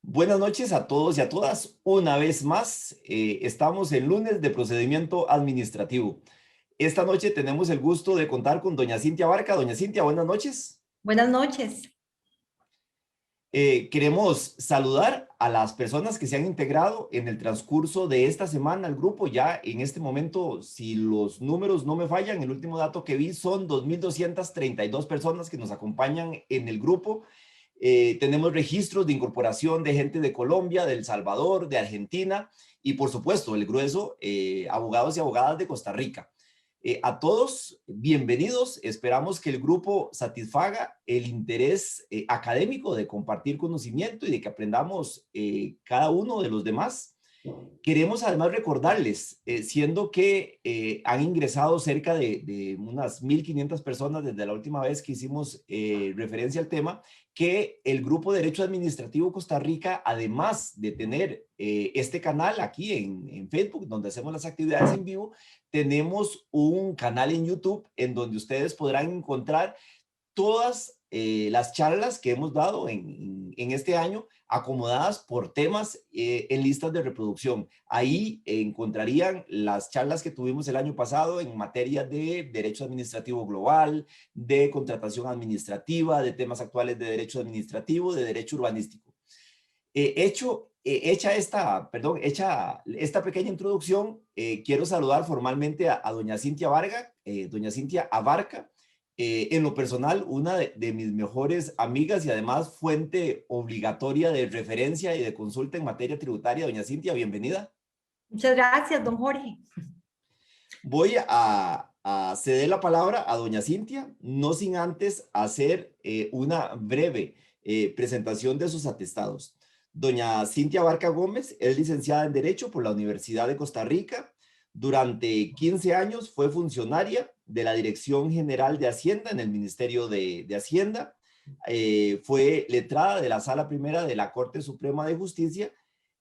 Buenas noches a todos y a todas. Una vez más, estamos en lunes de procedimiento administrativo. Esta noche tenemos el gusto de contar con doña Cintia Barca. Doña Cintia, buenas noches. Buenas noches. Queremos saludar a las personas que se han integrado en el transcurso de esta semana al grupo. Ya en este momento, si los números no me fallan, el último dato que vi son 2.232 personas que nos acompañan en el grupo. Tenemos registros de incorporación de gente de Colombia, de El Salvador, de Argentina y por supuesto el grueso, abogados y abogadas de Costa Rica. A todos, bienvenidos. Esperamos que el grupo satisfaga el interés académico de compartir conocimiento y de que aprendamos cada uno de los demás. Queremos además recordarles, siendo que han ingresado cerca de unas 1.500 personas desde la última vez que hicimos referencia al tema, que el Grupo de Derecho Administrativo Costa Rica, además de tener este canal aquí en Facebook, donde hacemos las actividades en vivo, tenemos un canal en YouTube en donde ustedes podrán encontrar todas las charlas que hemos dado en este año, acomodadas por temas en listas de reproducción. Ahí encontrarían las charlas que tuvimos el año pasado en materia de derecho administrativo global, de contratación administrativa, de temas actuales de derecho administrativo, de derecho urbanístico. Hecha esta pequeña introducción, quiero saludar formalmente a doña Cintia Varga, doña Cintia Abarca. En lo personal, una de mis mejores amigas y además fuente obligatoria de referencia y de consulta en materia tributaria. Doña Cintia, bienvenida. Muchas gracias, don Jorge. Voy a ceder la palabra a doña Cintia, no sin antes hacer una breve presentación de sus atestados. Doña Cintia Barca Gómez es licenciada en Derecho por la Universidad de Costa Rica. Durante 15 años fue funcionaria de la Dirección General de Hacienda en el Ministerio de Hacienda. Fue letrada de la Sala Primera de la Corte Suprema de Justicia.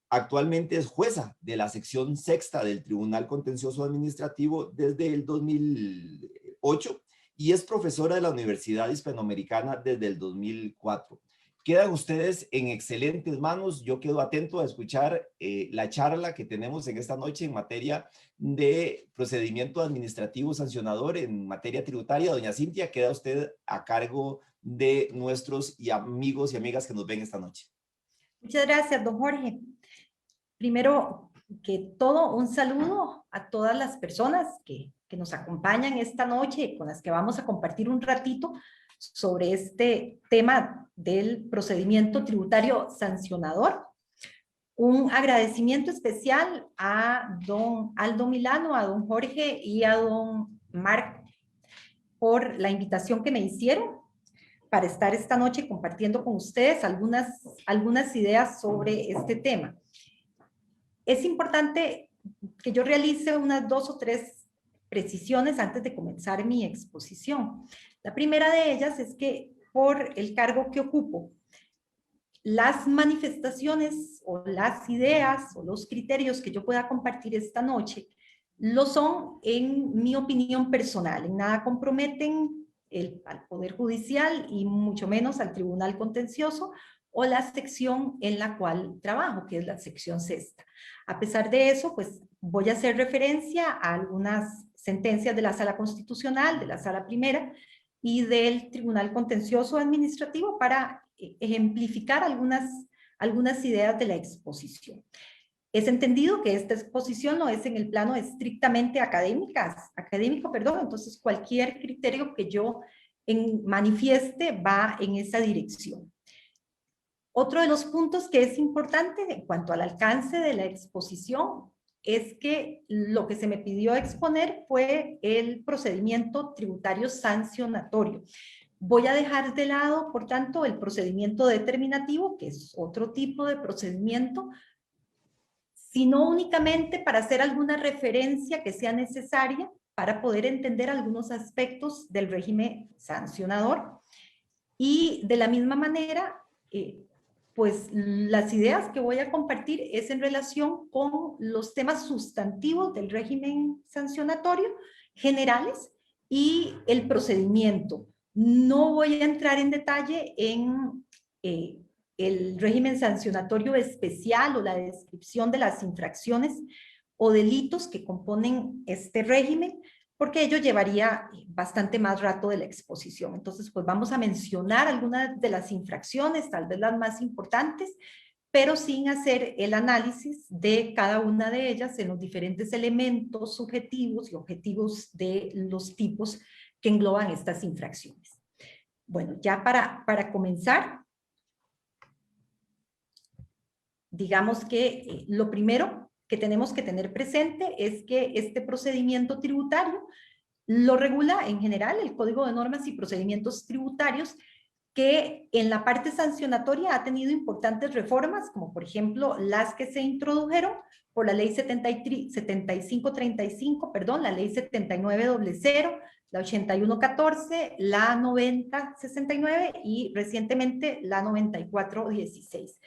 Actualmente es jueza de la sección sexta del Tribunal Contencioso Administrativo desde el 2008 y es profesora de la Universidad Hispanoamericana desde el 2004. Quedan ustedes en excelentes manos. Yo quedo atento a escuchar la charla que tenemos en esta noche en materia de procedimiento administrativo sancionador en materia tributaria. Doña Cintia, queda usted a cargo de nuestros amigos y amigas que nos ven esta noche. Muchas gracias, don Jorge. Primero que todo, un saludo a todas las personas que nos acompañan esta noche, con las que vamos a compartir un ratito sobre este tema del procedimiento tributario sancionador. Un agradecimiento especial a don Aldo Milano, a don Jorge y a don Marc por la invitación que me hicieron para estar esta noche compartiendo con ustedes algunas ideas sobre este tema. Es importante que yo realice unas 2 o 3 precisiones antes de comenzar mi exposición. La primera de ellas es que por el cargo que ocupo, las manifestaciones o las ideas o los criterios que yo pueda compartir esta noche lo son en mi opinión personal, en nada comprometen al Poder Judicial y mucho menos al Tribunal Contencioso o la sección en la cual trabajo, que es la sección sexta. A pesar de eso, pues voy a hacer referencia a algunas sentencias de la Sala Constitucional, de la Sala Primera y del Tribunal Contencioso Administrativo para ejemplificar algunas ideas de la exposición. Es entendido que esta exposición no es en el plano estrictamente académico, entonces cualquier criterio que yo manifieste va en esa dirección. Otro de los puntos que es importante en cuanto al alcance de la exposición es que lo que se me pidió exponer fue el procedimiento tributario sancionatorio. Voy a dejar de lado, por tanto, el procedimiento determinativo, que es otro tipo de procedimiento, sino únicamente para hacer alguna referencia que sea necesaria para poder entender algunos aspectos del régimen sancionador. Y de la misma manera, pues las ideas que voy a compartir es en relación con los temas sustantivos del régimen sancionatorio generales y el procedimiento. No voy a entrar en detalle en el régimen sancionatorio especial o la descripción de las infracciones o delitos que componen este régimen, porque ello llevaría bastante más rato de la exposición. Entonces, pues vamos a mencionar algunas de las infracciones, tal vez las más importantes, pero sin hacer el análisis de cada una de ellas en los diferentes elementos subjetivos y objetivos de los tipos que engloban estas infracciones. Bueno, ya para comenzar, digamos que lo primero que tenemos que tener presente es que este procedimiento tributario lo regula en general el Código de Normas y Procedimientos Tributarios, que en la parte sancionatoria ha tenido importantes reformas, como por ejemplo las que se introdujeron por la ley 7535, perdón, la ley 7900, la 8114, la 9069 y recientemente la 9416.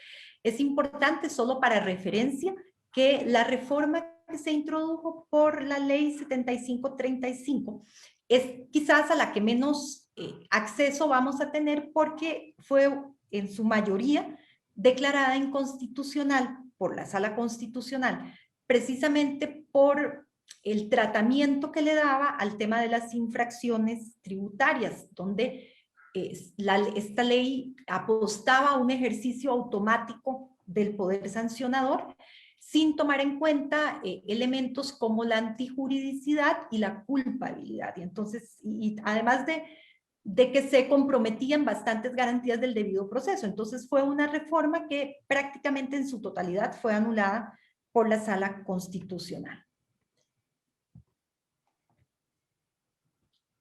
Es importante, solo para referencia, que la reforma que se introdujo por la ley 7535 es quizás a la que menos acceso vamos a tener, porque fue en su mayoría declarada inconstitucional por la Sala Constitucional, precisamente por el tratamiento que le daba al tema de las infracciones tributarias, donde esta ley apostaba a un ejercicio automático del poder sancionador, sin tomar en cuenta elementos como la antijuridicidad y la culpabilidad. Y entonces, además de que se comprometían bastantes garantías del debido proceso. Entonces fue una reforma que prácticamente en su totalidad fue anulada por la Sala Constitucional.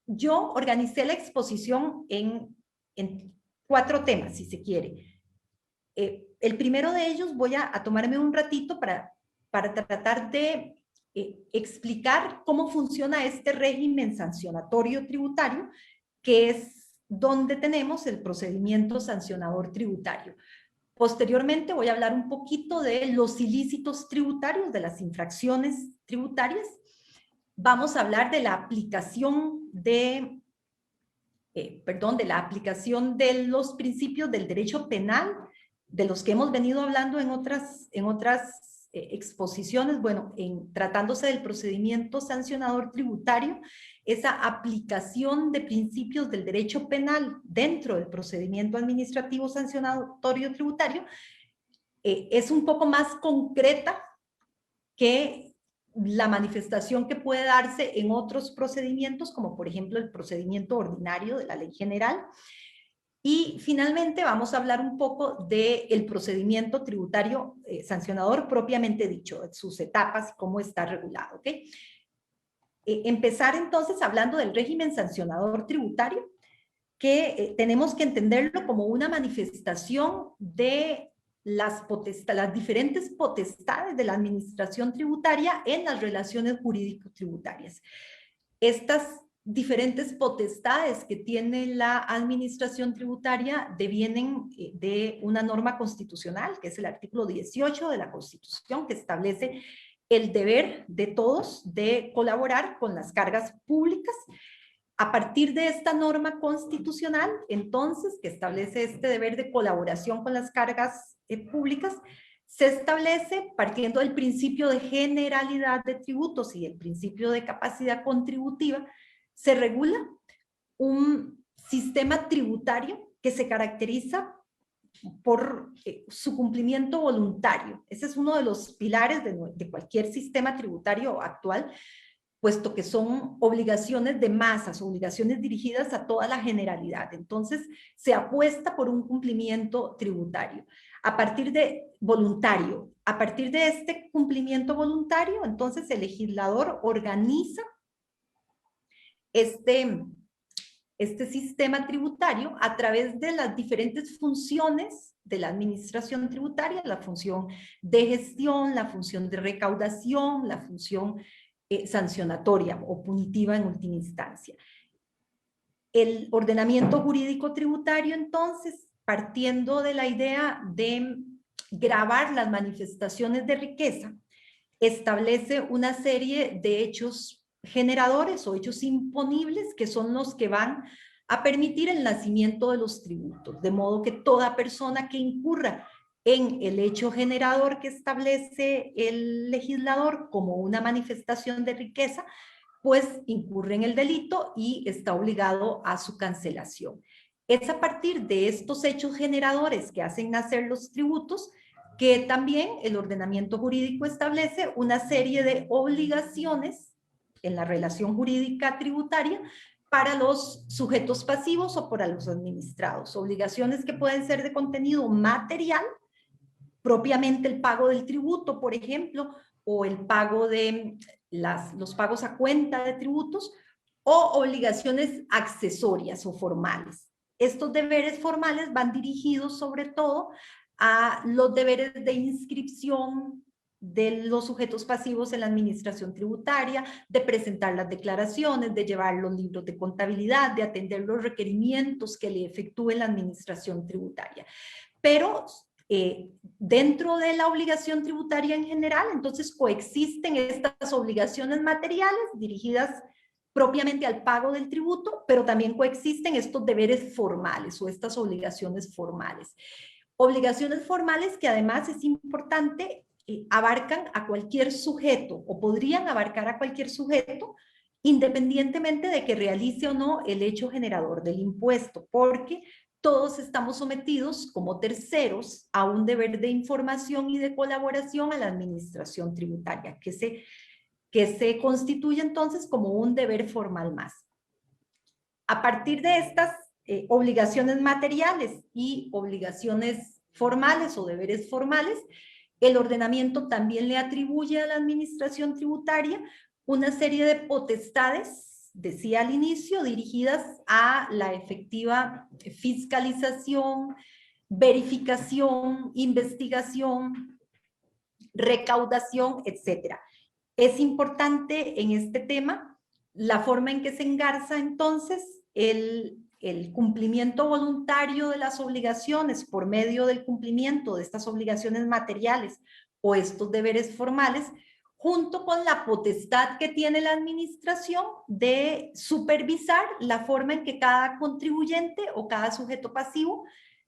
Yo organicé la exposición en 4 temas, si se quiere. El primero de ellos voy a tomarme un ratito para tratar de explicar cómo funciona este régimen sancionatorio tributario, que es donde tenemos el procedimiento sancionador tributario. Posteriormente voy a hablar un poquito de los ilícitos tributarios, de las infracciones tributarias. Vamos a hablar de la aplicación de la aplicación de los principios del derecho penal, de los que hemos venido hablando en otras exposiciones. Bueno, tratándose del procedimiento sancionador tributario, esa aplicación de principios del derecho penal dentro del procedimiento administrativo sancionatorio tributario es un poco más concreta que la manifestación que puede darse en otros procedimientos, como por ejemplo el procedimiento ordinario de la ley general. Y finalmente vamos a hablar un poco del procedimiento tributario sancionador propiamente dicho, sus etapas y cómo está regulado, ¿ok? Empezar entonces hablando del régimen sancionador tributario, que tenemos que entenderlo como una manifestación de las diferentes potestades de la administración tributaria en las relaciones jurídico-tributarias. Estas diferentes potestades que tiene la administración tributaria devienen de una norma constitucional, que es el artículo 18 de la Constitución, que establece el deber de todos de colaborar con las cargas públicas. A partir de esta norma constitucional, entonces, que establece este deber de colaboración con las cargas públicas, se establece, partiendo del principio de generalidad de tributos y el principio de capacidad contributiva, se regula un sistema tributario que se caracteriza por su cumplimiento voluntario. Ese es uno de los pilares de cualquier sistema tributario actual, puesto que son obligaciones de masas, obligaciones dirigidas a toda la generalidad. Entonces, se apuesta por un cumplimiento tributario. A partir de este cumplimiento voluntario, entonces el legislador organiza este sistema tributario a través de las diferentes funciones de la administración tributaria, la función de gestión, la función de recaudación, la función sancionatoria o punitiva en última instancia. El ordenamiento jurídico tributario, entonces, partiendo de la idea de gravar las manifestaciones de riqueza, establece una serie de hechos generadores o hechos imponibles que son los que van a permitir el nacimiento de los tributos, de modo que toda persona que incurra en el hecho generador que establece el legislador como una manifestación de riqueza, pues incurre en el delito y está obligado a su cancelación. Es a partir de estos hechos generadores que hacen nacer los tributos que también el ordenamiento jurídico establece una serie de obligaciones en la relación jurídica tributaria para los sujetos pasivos o para los administrados. Obligaciones que pueden ser de contenido material, propiamente el pago del tributo, por ejemplo, o el pago de los pagos a cuenta de tributos, o obligaciones accesorias o formales. Estos deberes formales van dirigidos sobre todo a los deberes de inscripción de los sujetos pasivos en la administración tributaria, de presentar las declaraciones, de llevar los libros de contabilidad, de atender los requerimientos que le efectúe la administración tributaria. Pero dentro de la obligación tributaria en general, entonces coexisten estas obligaciones materiales dirigidas propiamente al pago del tributo, pero también coexisten estos deberes formales o estas obligaciones formales. Obligaciones formales que además es importante, abarcan a cualquier sujeto o podrían abarcar a cualquier sujeto independientemente de que realice o no el hecho generador del impuesto, porque todos estamos sometidos como terceros a un deber de información y de colaboración a la administración tributaria, que se constituye entonces como un deber formal más. A partir de estas obligaciones materiales y obligaciones formales o deberes formales, el ordenamiento también le atribuye a la administración tributaria una serie de potestades, decía al inicio, dirigidas a la efectiva fiscalización, verificación, investigación, recaudación, etcétera. Es importante en este tema la forma en que se engarza entonces el cumplimiento voluntario de las obligaciones por medio del cumplimiento de estas obligaciones materiales o estos deberes formales, junto con la potestad que tiene la administración de supervisar la forma en que cada contribuyente o cada sujeto pasivo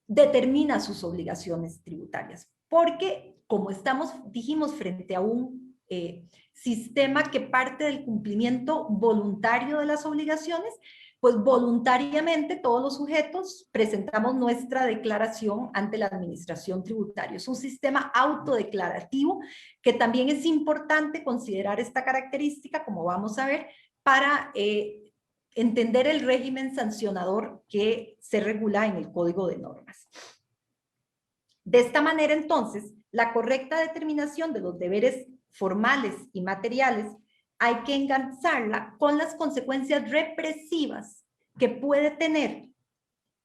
determina sus obligaciones tributarias. Porque, como dijimos, frente a un sistema que parte del cumplimiento voluntario de las obligaciones, pues voluntariamente todos los sujetos presentamos nuestra declaración ante la administración tributaria. Es un sistema autodeclarativo que también es importante considerar esta característica, como vamos a ver, para entender el régimen sancionador que se regula en el Código de Normas. De esta manera, entonces, la correcta determinación de los deberes formales y materiales hay que engancharla con las consecuencias represivas que puede tener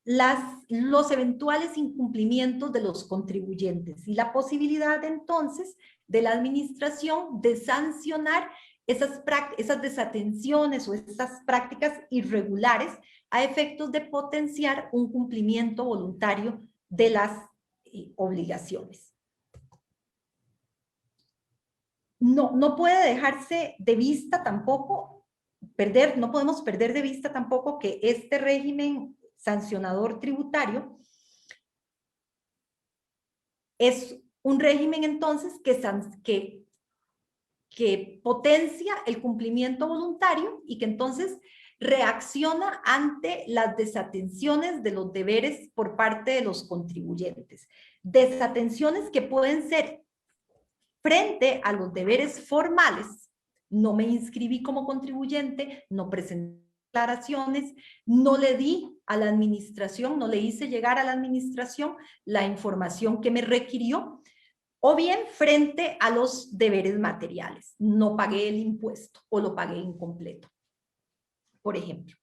los eventuales incumplimientos de los contribuyentes y la posibilidad entonces de la administración de sancionar esas desatenciones o esas prácticas irregulares a efectos de potenciar un cumplimiento voluntario de las obligaciones. No puede dejarse de vista tampoco, no podemos perder de vista tampoco que este régimen sancionador tributario es un régimen entonces que potencia el cumplimiento voluntario y que entonces reacciona ante las desatenciones de los deberes por parte de los contribuyentes. Desatenciones que pueden ser frente a los deberes formales. No me inscribí como contribuyente, no presenté declaraciones, no le di a la administración, no le hice llegar a la administración la información que me requirió, o bien frente a los deberes materiales. No pagué el impuesto o lo pagué incompleto, por ejemplo.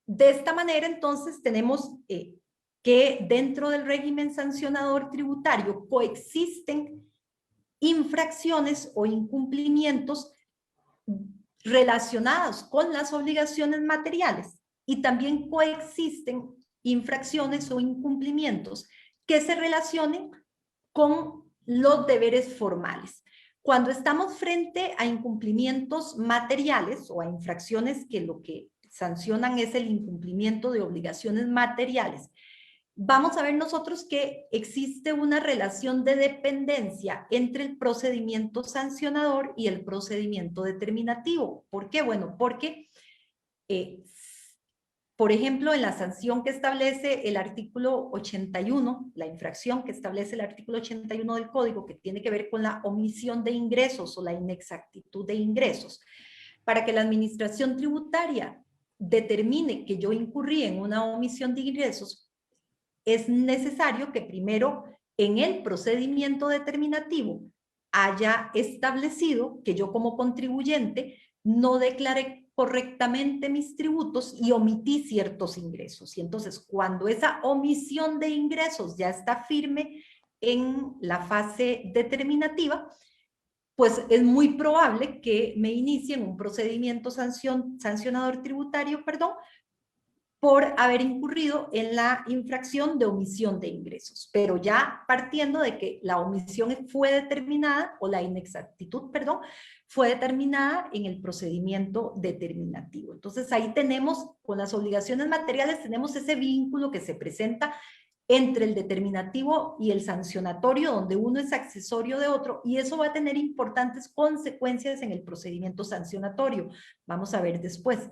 De esta manera, entonces, tenemos que dentro del régimen sancionador tributario coexisten infracciones o incumplimientos relacionados con las obligaciones materiales y también coexisten infracciones o incumplimientos que se relacionen con los deberes formales. Cuando estamos frente a incumplimientos materiales o a infracciones que lo que sancionan es el incumplimiento de obligaciones materiales, vamos a ver nosotros que existe una relación de dependencia entre el procedimiento sancionador y el procedimiento determinativo. ¿Por qué? Bueno, porque, por ejemplo, en la sanción que establece el artículo 81, la infracción que establece el artículo 81 del Código, que tiene que ver con la omisión de ingresos o la inexactitud de ingresos, para que la administración tributaria determine que yo incurrí en una omisión de ingresos, es necesario que primero en el procedimiento determinativo haya establecido que yo como contribuyente no declaré correctamente mis tributos y omití ciertos ingresos. Y entonces cuando esa omisión de ingresos ya está firme en la fase determinativa, pues es muy probable que me inicien un procedimiento sancionador tributario, perdón, por haber incurrido en la infracción de omisión de ingresos, pero ya partiendo de que la omisión fue determinada, o la inexactitud, perdón, fue determinada en el procedimiento determinativo. Entonces ahí tenemos, con las obligaciones materiales, tenemos ese vínculo que se presenta entre el determinativo y el sancionatorio, donde uno es accesorio de otro, y eso va a tener importantes consecuencias en el procedimiento sancionatorio. Vamos a ver después.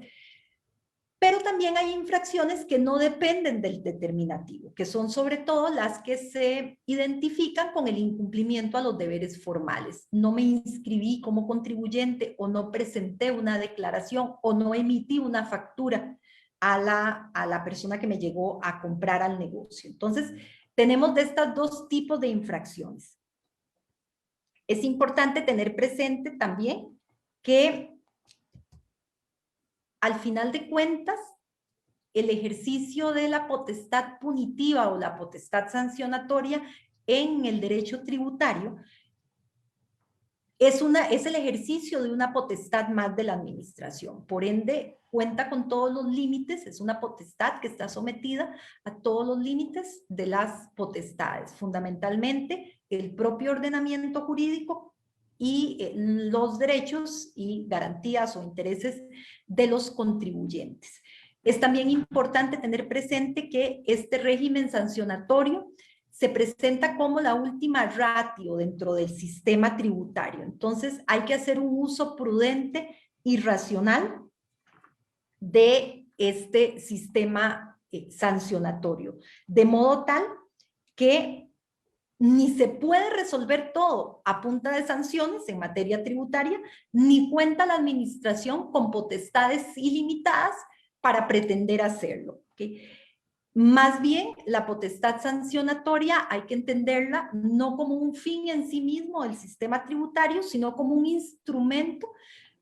Pero también hay infracciones que no dependen del determinativo, que son sobre todo las que se identifican con el incumplimiento a los deberes formales. No me inscribí como contribuyente, o no presenté una declaración, o no emití una factura a la persona que me llegó a comprar al negocio. Entonces, tenemos de estos dos tipos de infracciones. Es importante tener presente también que al final de cuentas, el ejercicio de la potestad punitiva o la potestad sancionatoria en el derecho tributario es el ejercicio de una potestad más de la administración. Por ende, cuenta con todos los límites, es una potestad que está sometida a todos los límites de las potestades, fundamentalmente el propio ordenamiento jurídico y los derechos y garantías o intereses de los contribuyentes. Es también importante tener presente que este régimen sancionatorio se presenta como la última ratio dentro del sistema tributario. Entonces hay que hacer un uso prudente y racional de este sistema sancionatorio, de modo tal que ni se puede resolver todo a punta de sanciones en materia tributaria, ni cuenta la administración con potestades ilimitadas para pretender hacerlo. ¿Okay? Más bien, la potestad sancionatoria hay que entenderla no como un fin en sí mismo del sistema tributario, sino como un instrumento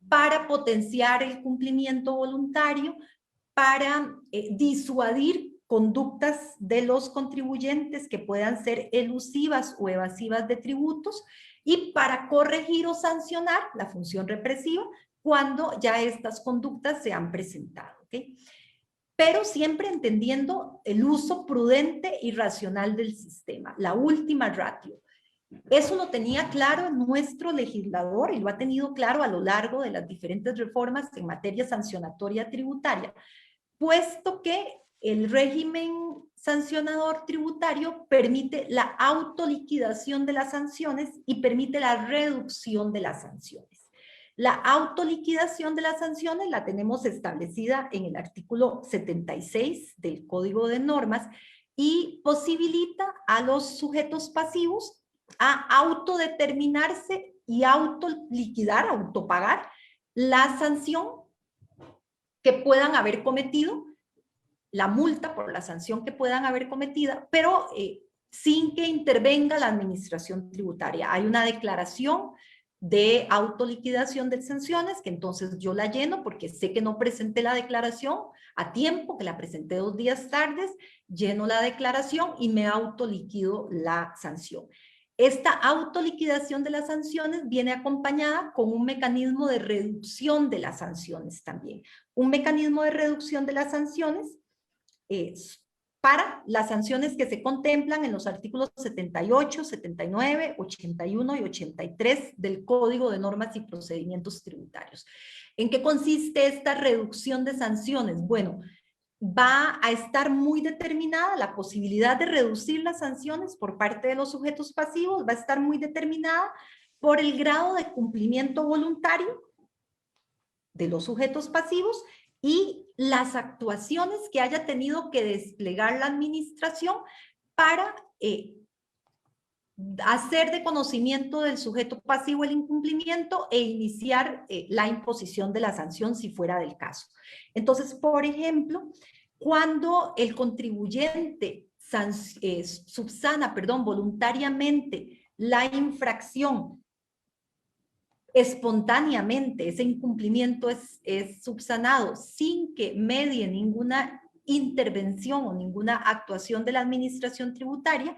para potenciar el cumplimiento voluntario, para disuadir conductas de los contribuyentes que puedan ser elusivas o evasivas de tributos, y para corregir o sancionar la función represiva cuando ya estas conductas se han presentado. ¿Okay? Pero siempre entendiendo el uso prudente y racional del sistema, la última ratio. Eso lo tenía claro nuestro legislador y lo ha tenido claro a lo largo de las diferentes reformas en materia sancionatoria tributaria, puesto que el régimen sancionador tributario permite la autoliquidación de las sanciones y permite la reducción de las sanciones. La autoliquidación de las sanciones la tenemos establecida en el artículo 76 del Código de Normas y posibilita a los sujetos pasivos a autodeterminarse y autoliquidar, autopagar la sanción que puedan haber cometido, la multa por la sanción que puedan haber cometido, pero sin que intervenga la administración tributaria. Hay una declaración de autoliquidación de sanciones que entonces yo la lleno porque sé que no presenté la declaración a tiempo, que la presenté 2 días tardes, lleno la declaración y me autoliquido la sanción. Esta autoliquidación de las sanciones viene acompañada con un mecanismo de reducción de las sanciones también. Un mecanismo de reducción de las sanciones para las sanciones que se contemplan en los artículos 78, 79, 81 y 83 del Código de Normas y Procedimientos Tributarios. ¿En qué consiste esta reducción de sanciones? Bueno, va a estar muy determinada la posibilidad de reducir las sanciones por parte de los sujetos pasivos, va a estar muy determinada por el grado de cumplimiento voluntario de los sujetos pasivos y las actuaciones que haya tenido que desplegar la administración para hacer de conocimiento del sujeto pasivo el incumplimiento e iniciar la imposición de la sanción si fuera del caso. Entonces, por ejemplo, cuando el contribuyente subsana, voluntariamente la infracción espontáneamente, ese incumplimiento es subsanado sin que medie ninguna intervención o ninguna actuación de la administración tributaria,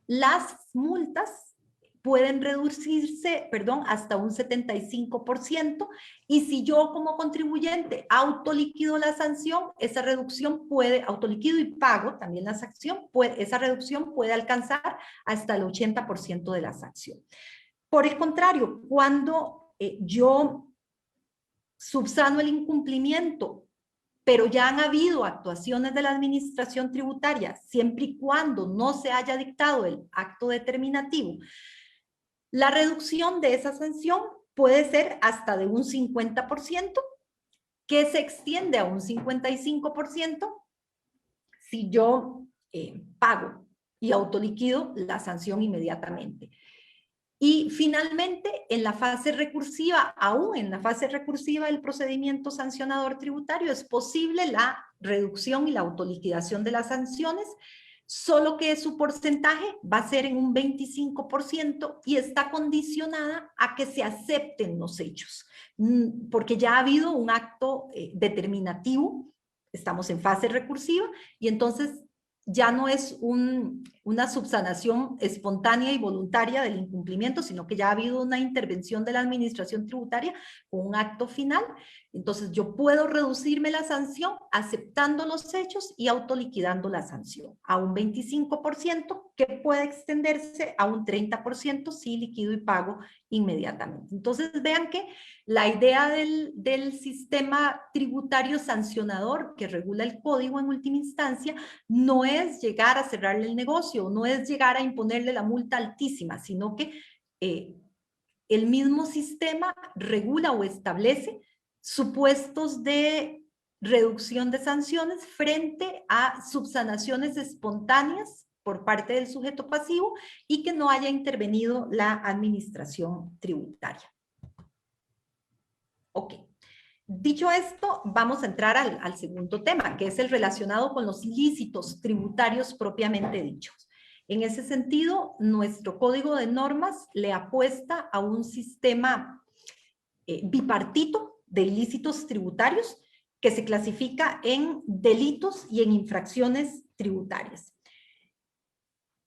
las multas pueden reducirse, hasta un 75%, y si yo como contribuyente autoliquido la sanción, esa reducción puede, autoliquido y pago también la sanción, esa reducción puede alcanzar hasta el 80% de la sanción. Por el contrario, cuando yo subsano el incumplimiento, pero ya han habido actuaciones de la administración tributaria, siempre y cuando no se haya dictado el acto determinativo, la reducción de esa sanción puede ser hasta de un 50%, que se extiende a un 55% si yo pago y autoliquido la sanción inmediatamente. Y finalmente, en la fase recursiva, aún en la fase recursiva del procedimiento sancionador tributario, es posible la reducción y la autoliquidación de las sanciones, solo que su porcentaje va a ser en un 25% y está condicionada a que se acepten los hechos, porque ya ha habido un acto determinativo, estamos en fase recursiva, y entonces ya no es una subsanación espontánea y voluntaria del incumplimiento, sino que ya ha habido una intervención de la administración tributaria con un acto final. Entonces yo puedo reducirme la sanción aceptando los hechos y autoliquidando la sanción a un 25%, que puede extenderse a un 30% si liquido y pago inmediatamente. Entonces vean que la idea del sistema tributario sancionador que regula el código en última instancia no es llegar a cerrarle el negocio, no es llegar a imponerle la multa altísima, sino que el mismo sistema regula o establece supuestos de reducción de sanciones frente a subsanaciones espontáneas por parte del sujeto pasivo y que no haya intervenido la administración tributaria. Ok. Dicho esto, vamos a entrar al segundo tema, que es el relacionado con los ilícitos tributarios propiamente dichos. En ese sentido, nuestro código de normas le apuesta a un sistema bipartito de ilícitos tributarios que se clasifica en delitos y en infracciones tributarias.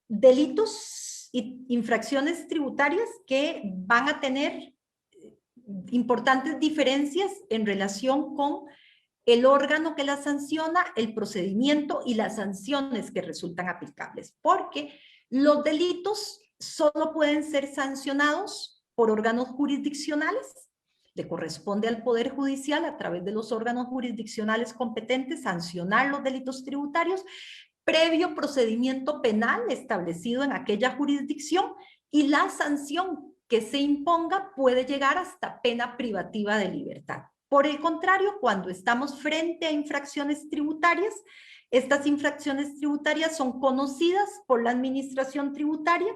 Delitos y infracciones tributarias que van a tener importantes diferencias en relación con el órgano que la sanciona, el procedimiento y las sanciones que resultan aplicables, porque los delitos solo pueden ser sancionados por órganos jurisdiccionales. Le corresponde al Poder Judicial, a través de los órganos jurisdiccionales competentes, sancionar los delitos tributarios previo procedimiento penal establecido en aquella jurisdicción, y la sanción que se imponga puede llegar hasta pena privativa de libertad. Por el contrario, cuando estamos frente a infracciones tributarias, estas infracciones tributarias son conocidas por la administración tributaria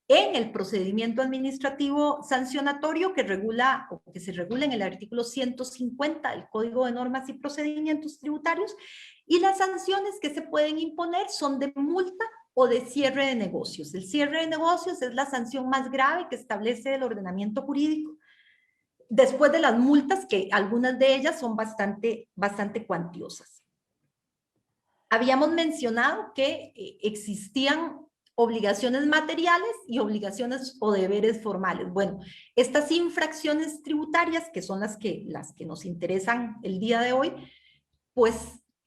en el procedimiento administrativo sancionatorio que regula o que se regula en el artículo 150 del Código de Normas y Procedimientos Tributarios, y las sanciones que se pueden imponer son de multa o de cierre de negocios. El cierre de negocios es la sanción más grave que establece el ordenamiento jurídico, después de las multas, que algunas de ellas son bastante cuantiosas. Habíamos mencionado que existían obligaciones materiales y obligaciones o deberes formales. Bueno, estas infracciones tributarias, que son las que nos interesan el día de hoy, pues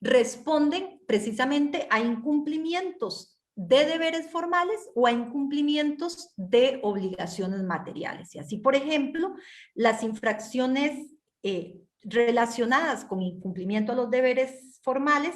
responden precisamente a incumplimientos de deberes formales o a incumplimientos de obligaciones materiales. Y así, por ejemplo, las infracciones relacionadas con incumplimiento a los deberes formales,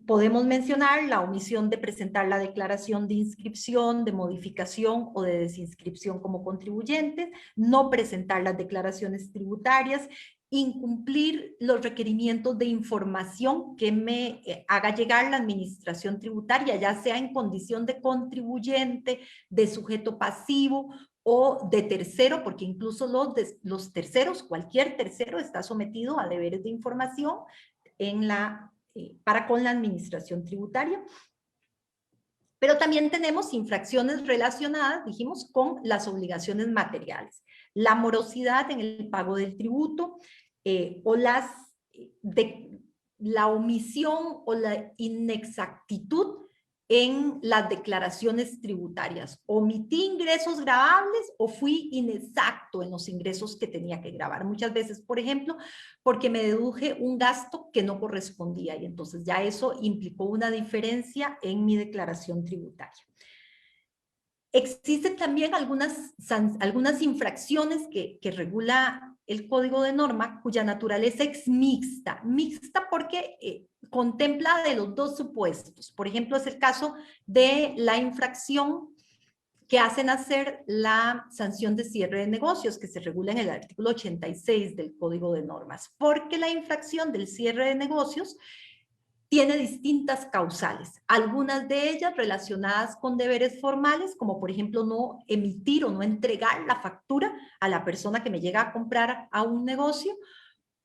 podemos mencionar la omisión de presentar la declaración de inscripción, de modificación o de desinscripción como contribuyentes, no presentar las declaraciones tributarias, incumplir los requerimientos de información que me haga llegar la administración tributaria, ya sea en condición de contribuyente, de sujeto pasivo o de tercero, porque incluso los terceros, cualquier tercero está sometido a deberes de información para con la administración tributaria. Pero también tenemos infracciones relacionadas, dijimos, con las obligaciones materiales. La morosidad en el pago del tributo o la omisión o la inexactitud en las declaraciones tributarias. Omití ingresos grabables o fui inexacto en los ingresos que tenía que grabar. Muchas veces, por ejemplo, porque me deduje un gasto que no correspondía y entonces ya eso implicó una diferencia en mi declaración tributaria. Existen también algunas infracciones que regula el Código de Norma cuya naturaleza es mixta. Mixta porque contempla de los dos supuestos. Por ejemplo, es el caso de la infracción que hace nacer la sanción de cierre de negocios que se regula en el artículo 86 del Código de Normas. Porque la infracción del cierre de negocios tiene distintas causales, algunas de ellas relacionadas con deberes formales, como por ejemplo no emitir o no entregar la factura a la persona que me llega a comprar a un negocio,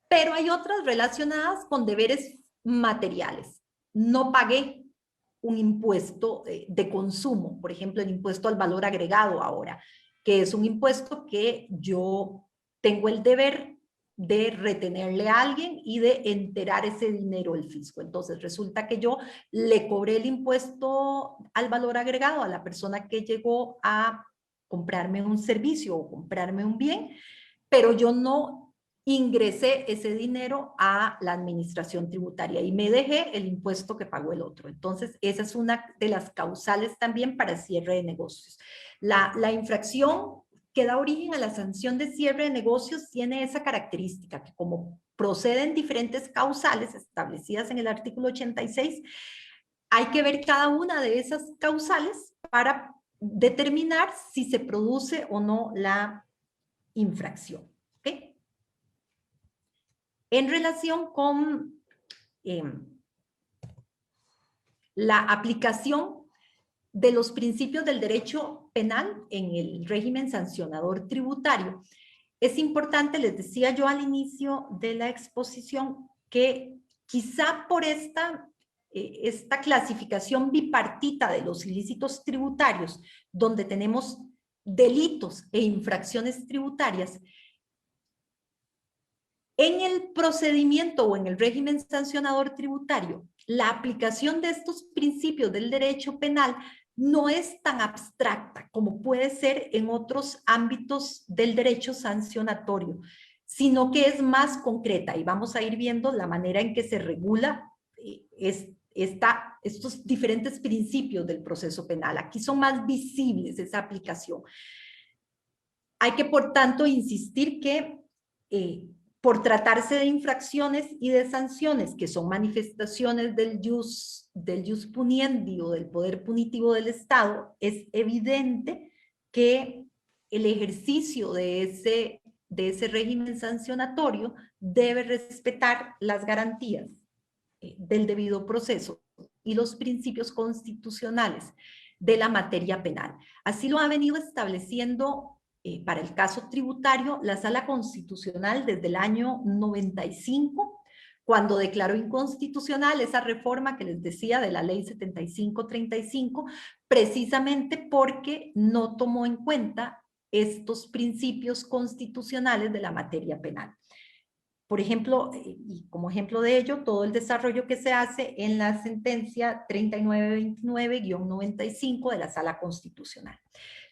pero hay otras relacionadas con deberes materiales. No pagué un impuesto de consumo, por ejemplo el impuesto al valor agregado ahora, que es un impuesto que yo tengo el deber de retenerle a alguien y de enterar ese dinero al fisco. Entonces resulta que yo le cobré el impuesto al valor agregado a la persona que llegó a comprarme un servicio o comprarme un bien, pero yo no ingresé ese dinero a la administración tributaria y me dejé el impuesto que pagó el otro. Entonces esa es una de las causales también para cierre de negocios. La infracción que da origen a la sanción de cierre de negocios tiene esa característica, que como proceden diferentes causales establecidas en el artículo 86, hay que ver cada una de esas causales para determinar si se produce o no la infracción. ¿Okay? En relación con la aplicación de los principios del derecho penal en el régimen sancionador tributario, es importante, les decía yo al inicio de la exposición, que quizá por esta clasificación bipartita de los ilícitos tributarios, donde tenemos delitos e infracciones tributarias, en el procedimiento o en el régimen sancionador tributario, la aplicación de estos principios del derecho penal no es tan abstracta como puede ser en otros ámbitos del derecho sancionatorio, sino que es más concreta y vamos a ir viendo la manera en que se regula estos diferentes principios del proceso penal. Aquí son más visibles esa aplicación. Hay que, por tanto, insistir que por tratarse de infracciones y de sanciones que son manifestaciones del jus puniendi o del poder punitivo del Estado, es evidente que el ejercicio de ese régimen sancionatorio debe respetar las garantías del debido proceso y los principios constitucionales de la materia penal. Así lo ha venido estableciendo para el caso tributario la Sala Constitucional desde el año 95, cuando declaró inconstitucional esa reforma que les decía de la Ley 7535, precisamente porque no tomó en cuenta estos principios constitucionales de la materia penal. Por ejemplo, y como ejemplo de ello, todo el desarrollo que se hace en la sentencia 3929-95 de la Sala Constitucional.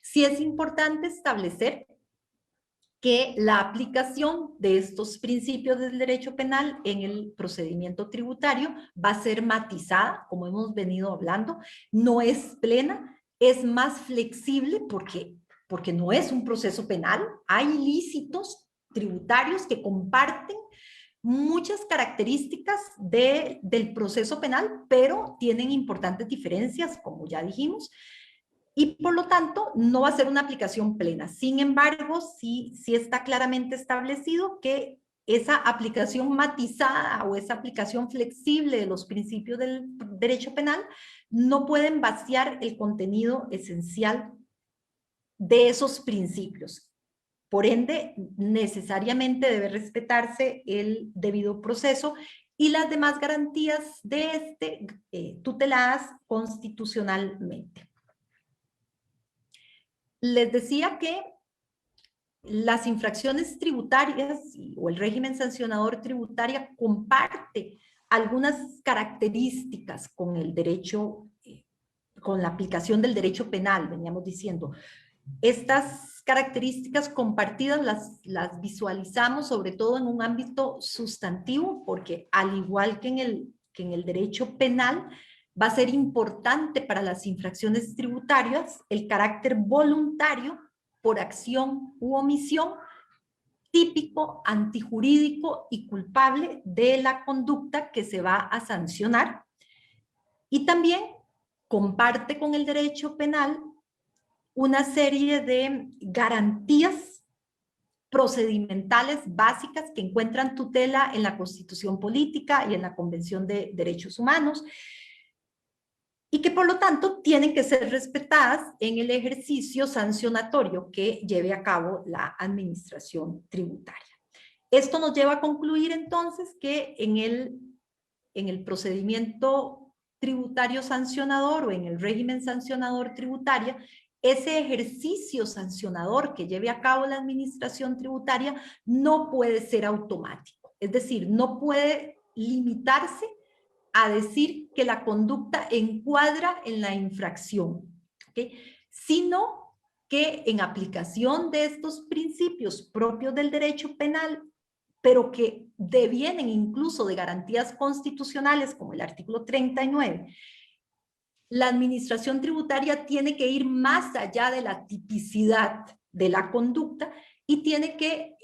Sí es importante establecer que la aplicación de estos principios del derecho penal en el procedimiento tributario va a ser matizada, como hemos venido hablando, no es plena, es más flexible porque no es un proceso penal, hay ilícitos tributarios que comparten muchas características del proceso penal, pero tienen importantes diferencias, como ya dijimos, y por lo tanto no va a ser una aplicación plena. Sin embargo, sí está claramente establecido que esa aplicación matizada o esa aplicación flexible de los principios del derecho penal no pueden vaciar el contenido esencial de esos principios. Por ende, necesariamente debe respetarse el debido proceso y las demás garantías de tuteladas constitucionalmente. Les decía que las infracciones tributarias o el régimen sancionador tributario comparte algunas características con el derecho, con la aplicación del derecho penal, veníamos diciendo. Estas características compartidas las visualizamos sobre todo en un ámbito sustantivo, porque al igual que en el derecho penal, va a ser importante para las infracciones tributarias el carácter voluntario por acción u omisión, típico, antijurídico y culpable de la conducta que se va a sancionar. Y también comparte con el derecho penal una serie de garantías procedimentales básicas que encuentran tutela en la Constitución Política y en la Convención de Derechos Humanos, y que por lo tanto tienen que ser respetadas en el ejercicio sancionatorio que lleve a cabo la administración tributaria. Esto nos lleva a concluir entonces que en el procedimiento tributario sancionador o en el régimen sancionador tributario, ese ejercicio sancionador que lleve a cabo la administración tributaria no puede ser automático. Es decir, no puede limitarse a decir que la conducta encuadra en la infracción, ¿okay? Sino que en aplicación de estos principios propios del derecho penal, pero que devienen incluso de garantías constitucionales como el artículo 39, la administración tributaria tiene que ir más allá de la tipicidad de la conducta y tiene que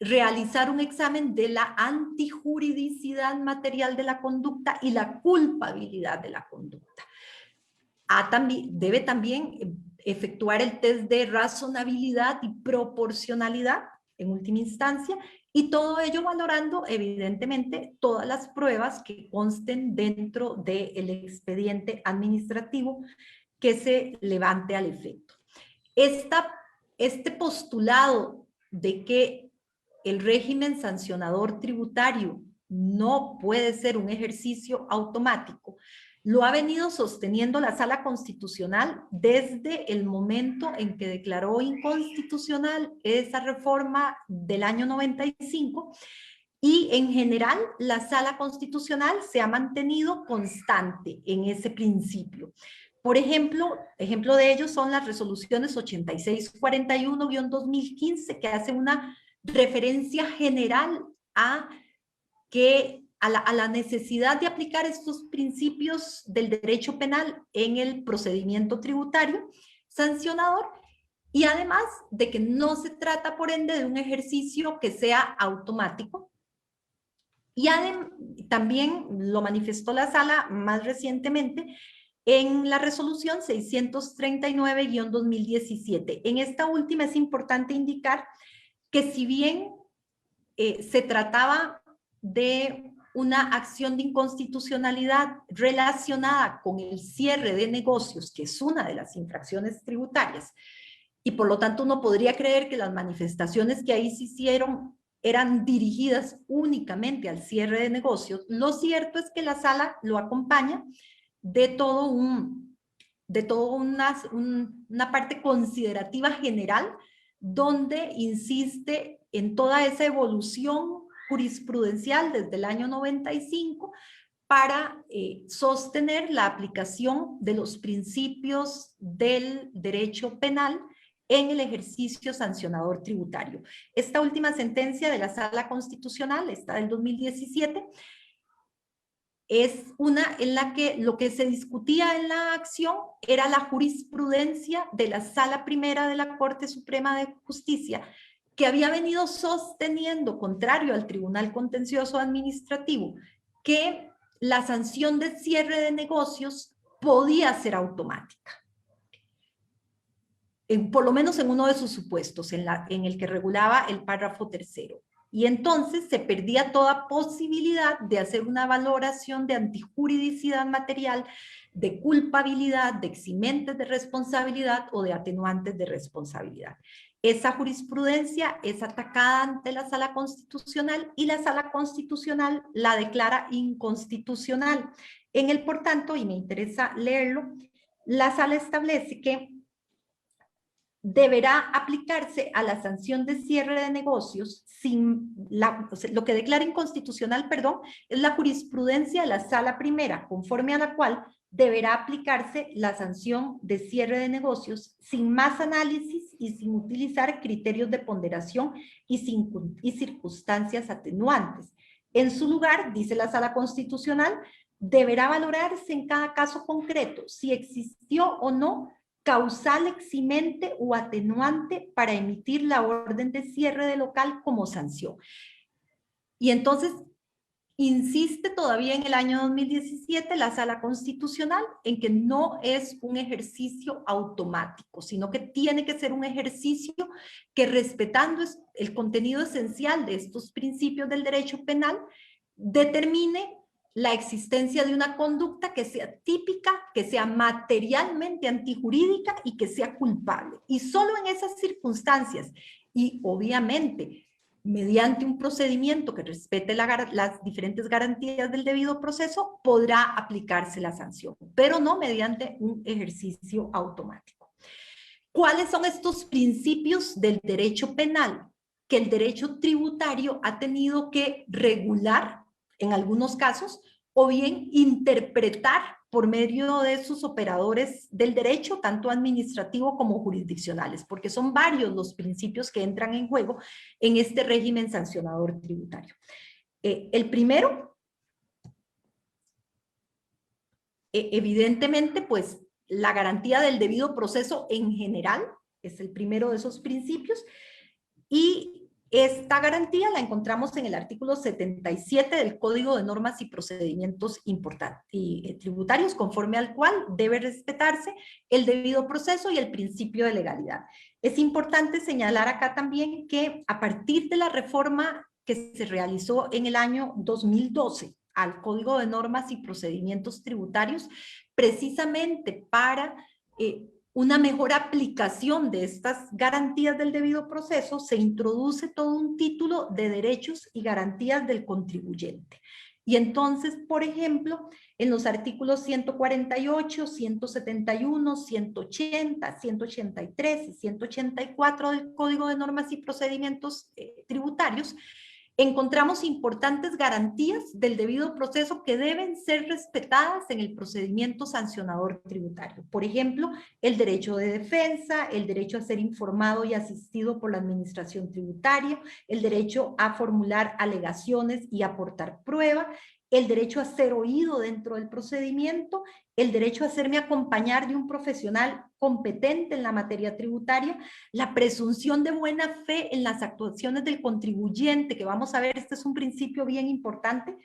realizar un examen de la antijuridicidad material de la conducta y la culpabilidad de la conducta. Debe también efectuar el test de razonabilidad y proporcionalidad en última instancia, y todo ello valorando evidentemente todas las pruebas que consten dentro del expediente administrativo que se levante al efecto. Este postulado de que el régimen sancionador tributario no puede ser un ejercicio automático, lo ha venido sosteniendo la Sala Constitucional desde el momento en que declaró inconstitucional esa reforma del año 95, y en general la Sala Constitucional se ha mantenido constante en ese principio. Por ejemplo de ello son las resoluciones 8641-2015, que hace una referencia general a la necesidad de aplicar estos principios del derecho penal en el procedimiento tributario sancionador, y además de que no se trata por ende de un ejercicio que sea automático. Y también lo manifestó la Sala más recientemente en la resolución 639-2017. En esta última es importante indicar que si bien se trataba de una acción de inconstitucionalidad relacionada con el cierre de negocios, que es una de las infracciones tributarias, y por lo tanto uno podría creer que las manifestaciones que ahí se hicieron eran dirigidas únicamente al cierre de negocios, lo cierto es que la Sala lo acompaña de una parte considerativa general, donde insiste en toda esa evolución jurisprudencial desde el año 95 para sostener la aplicación de los principios del derecho penal en el ejercicio sancionador tributario. Esta última sentencia de la Sala Constitucional, esta del 2017, es una en la que lo que se discutía en la acción era la jurisprudencia de la Sala Primera de la Corte Suprema de Justicia, que había venido sosteniendo, contrario al Tribunal Contencioso Administrativo, que la sanción de cierre de negocios podía ser automática. Por lo menos en uno de sus supuestos, en el que regulaba el párrafo tercero. Y entonces se perdía toda posibilidad de hacer una valoración de antijuridicidad material, de culpabilidad, de eximentes de responsabilidad o de atenuantes de responsabilidad. Esa jurisprudencia es atacada ante la Sala Constitucional y la Sala Constitucional la declara inconstitucional. En el por tanto, y me interesa leerlo, la Sala establece que deberá aplicarse a la sanción de cierre de negocios lo que declara inconstitucional, perdón, es la jurisprudencia de la Sala Primera, conforme a la cual deberá aplicarse la sanción de cierre de negocios sin más análisis y sin utilizar criterios de ponderación y circunstancias atenuantes. En su lugar, dice la Sala Constitucional, deberá valorarse en cada caso concreto si existió o no causal eximente o atenuante para emitir la orden de cierre de local como sanción. Y entonces, insiste todavía en el año 2017 la Sala Constitucional en que no es un ejercicio automático, sino que tiene que ser un ejercicio que, respetando el contenido esencial de estos principios del derecho penal, determine la existencia de una conducta que sea típica, que sea materialmente antijurídica y que sea culpable. Y solo en esas circunstancias, y obviamente mediante un procedimiento que respete las diferentes garantías del debido proceso, podrá aplicarse la sanción, pero no mediante un ejercicio automático. ¿Cuáles son estos principios del derecho penal que el derecho tributario ha tenido que regular en algunos casos, o bien interpretar por medio de sus operadores del derecho, tanto administrativo como jurisdiccionales, porque son varios los principios que entran en juego en este régimen sancionador tributario. El primero, evidentemente, pues la garantía del debido proceso en general, es el primero de esos principios, y esta garantía la encontramos en el artículo 77 del Código de Normas y Procedimientos Tributarios, conforme al cual debe respetarse el debido proceso y el principio de legalidad. Es importante señalar acá también que a partir de la reforma que se realizó en el año 2012 al Código de Normas y Procedimientos Tributarios, precisamente para una mejor aplicación de estas garantías del debido proceso, se introduce todo un título de derechos y garantías del contribuyente. Y entonces, por ejemplo, en los artículos 148, 171, 180, 183 y 184 del Código de Normas y Procedimientos Tributarios, encontramos importantes garantías del debido proceso que deben ser respetadas en el procedimiento sancionador tributario. Por ejemplo, el derecho de defensa, el derecho a ser informado y asistido por la administración tributaria, el derecho a formular alegaciones y aportar prueba, el derecho a ser oído dentro del procedimiento, el derecho a hacerme acompañar de un profesional competente en la materia tributaria, la presunción de buena fe en las actuaciones del contribuyente, que vamos a ver, este es un principio bien importante,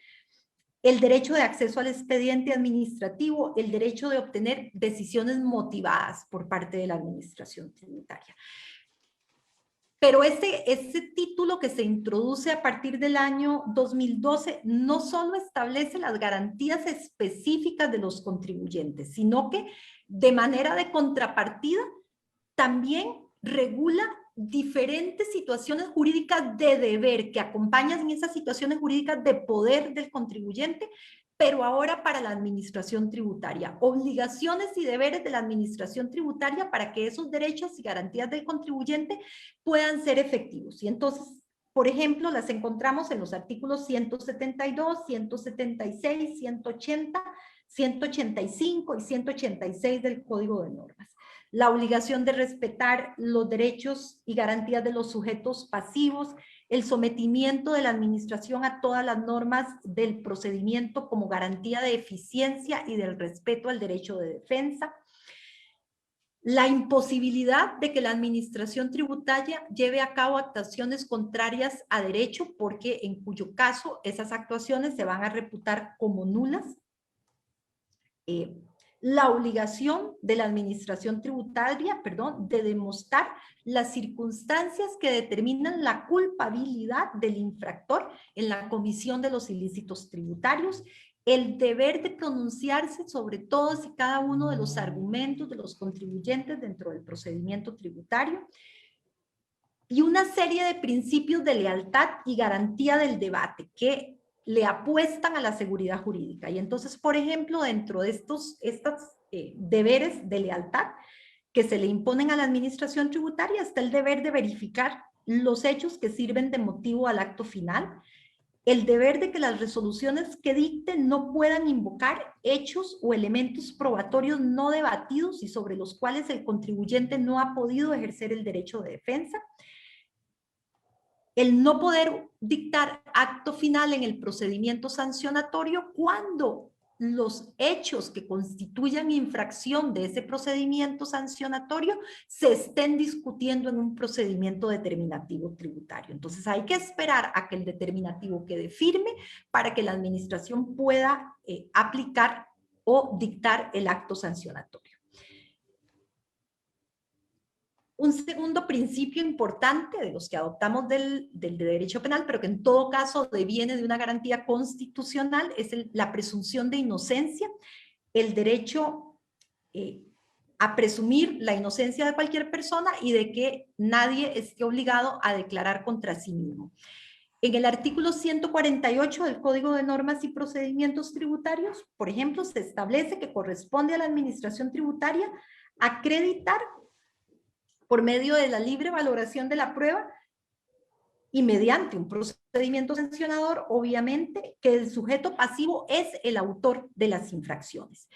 el derecho de acceso al expediente administrativo, el derecho de obtener decisiones motivadas por parte de la administración tributaria. Pero ese título que se introduce a partir del año 2012 no solo establece las garantías específicas de los contribuyentes, sino que de manera de contrapartida también regula diferentes situaciones jurídicas de deber que acompañan en esas situaciones jurídicas de poder del contribuyente, pero ahora para la administración tributaria. Obligaciones y deberes de la administración tributaria para que esos derechos y garantías del contribuyente puedan ser efectivos. Y entonces, por ejemplo, las encontramos en los artículos 172, 176, 180, 185 y 186 del Código de Normas. La obligación de respetar los derechos y garantías de los sujetos pasivos, el sometimiento de la administración a todas las normas del procedimiento como garantía de eficiencia y del respeto al derecho de defensa, La imposibilidad de que la administración tributaria lleve a cabo actuaciones contrarias a derecho, porque en cuyo caso esas actuaciones se van a reputar como nulas. La obligación de la administración tributaria, de demostrar las circunstancias que determinan la culpabilidad del infractor en la comisión de los ilícitos tributarios, el deber de pronunciarse sobre todos y cada uno de los argumentos de los contribuyentes dentro del procedimiento tributario, y una serie de principios de lealtad y garantía del debate que le apuestan a la seguridad jurídica. Y entonces, por ejemplo, dentro de estos deberes de lealtad que se le imponen a la administración tributaria está el deber de verificar los hechos que sirven de motivo al acto final, el deber de que las resoluciones que dicten no puedan invocar hechos o elementos probatorios no debatidos y sobre los cuales el contribuyente no ha podido ejercer el derecho de defensa, el no poder dictar acto final en el procedimiento sancionatorio cuando los hechos que constituyan infracción de ese procedimiento sancionatorio se estén discutiendo en un procedimiento determinativo tributario. Entonces hay que esperar a que el determinativo quede firme para que la administración pueda aplicar o dictar el acto sancionatorio. Un segundo principio importante de los que adoptamos del derecho penal, pero que en todo caso deviene de una garantía constitucional, es la presunción de inocencia, el derecho a presumir la inocencia de cualquier persona y de que nadie esté obligado a declarar contra sí mismo. En el artículo 148 del Código de Normas y Procedimientos Tributarios, por ejemplo, se establece que corresponde a la administración tributaria acreditar por medio de la libre valoración de la prueba y mediante un procedimiento sancionador, obviamente, que el sujeto pasivo es el autor de las infracciones.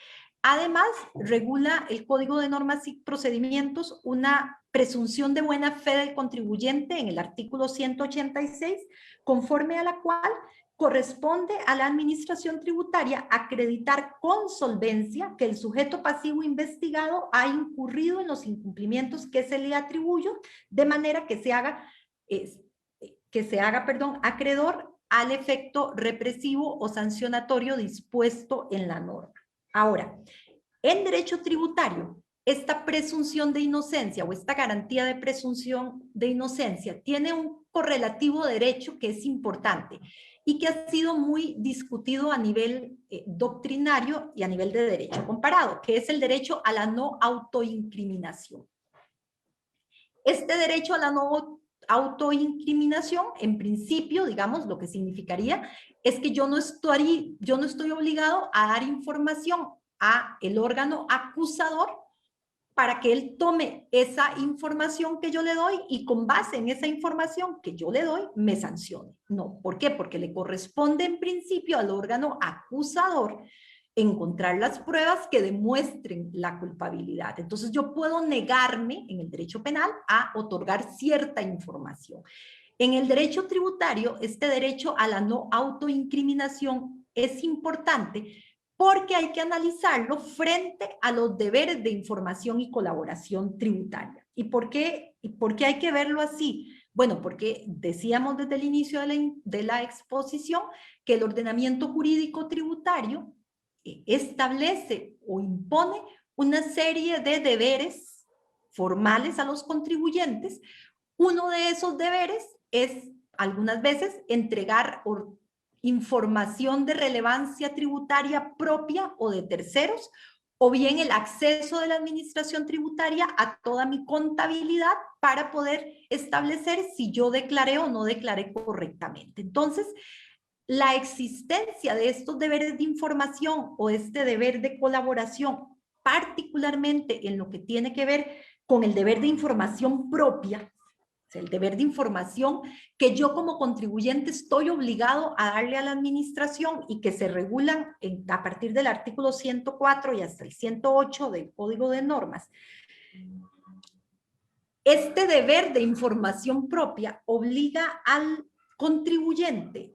Además, regula el Código de Normas y Procedimientos una presunción de buena fe del contribuyente en el artículo 186, conforme a la cual corresponde a la administración tributaria acreditar con solvencia que el sujeto pasivo investigado ha incurrido en los incumplimientos que se le atribuyen, de manera que se haga, acreedor al efecto represivo o sancionatorio dispuesto en la norma. Ahora, en derecho tributario, esta presunción de inocencia o esta garantía de presunción de inocencia tiene un correlativo derecho que es importante y que ha sido muy discutido a nivel doctrinario y a nivel de derecho comparado, que es el derecho a la no autoincriminación. Este derecho a la no autoincriminación, en principio, digamos, lo que significaría es que yo no estoy obligado a dar información a el órgano acusador para que él tome esa información que yo le doy y con base en esa información que yo le doy, me sancione. No, ¿por qué? Porque le corresponde en principio al órgano acusador encontrar las pruebas que demuestren la culpabilidad. Entonces yo puedo negarme en el derecho penal a otorgar cierta información. En el derecho tributario, este derecho a la no autoincriminación es importante porque hay que analizarlo frente a los deberes de información y colaboración tributaria. ¿Y por qué hay que verlo así? Bueno, porque decíamos desde el inicio de la exposición que el ordenamiento jurídico tributario establece o impone una serie de deberes formales a los contribuyentes. Uno de esos deberes es, algunas veces, entregar información de relevancia tributaria propia o de terceros, o bien el acceso de la administración tributaria a toda mi contabilidad para poder establecer si yo declaré o no declaré correctamente. Entonces, la existencia de estos deberes de información o este deber de colaboración, particularmente en lo que tiene que ver con el deber de información propia, el deber de información que yo como contribuyente estoy obligado a darle a la administración y que se regulan a partir del artículo 104 y hasta el 108 del Código de Normas. Este deber de información propia obliga al contribuyente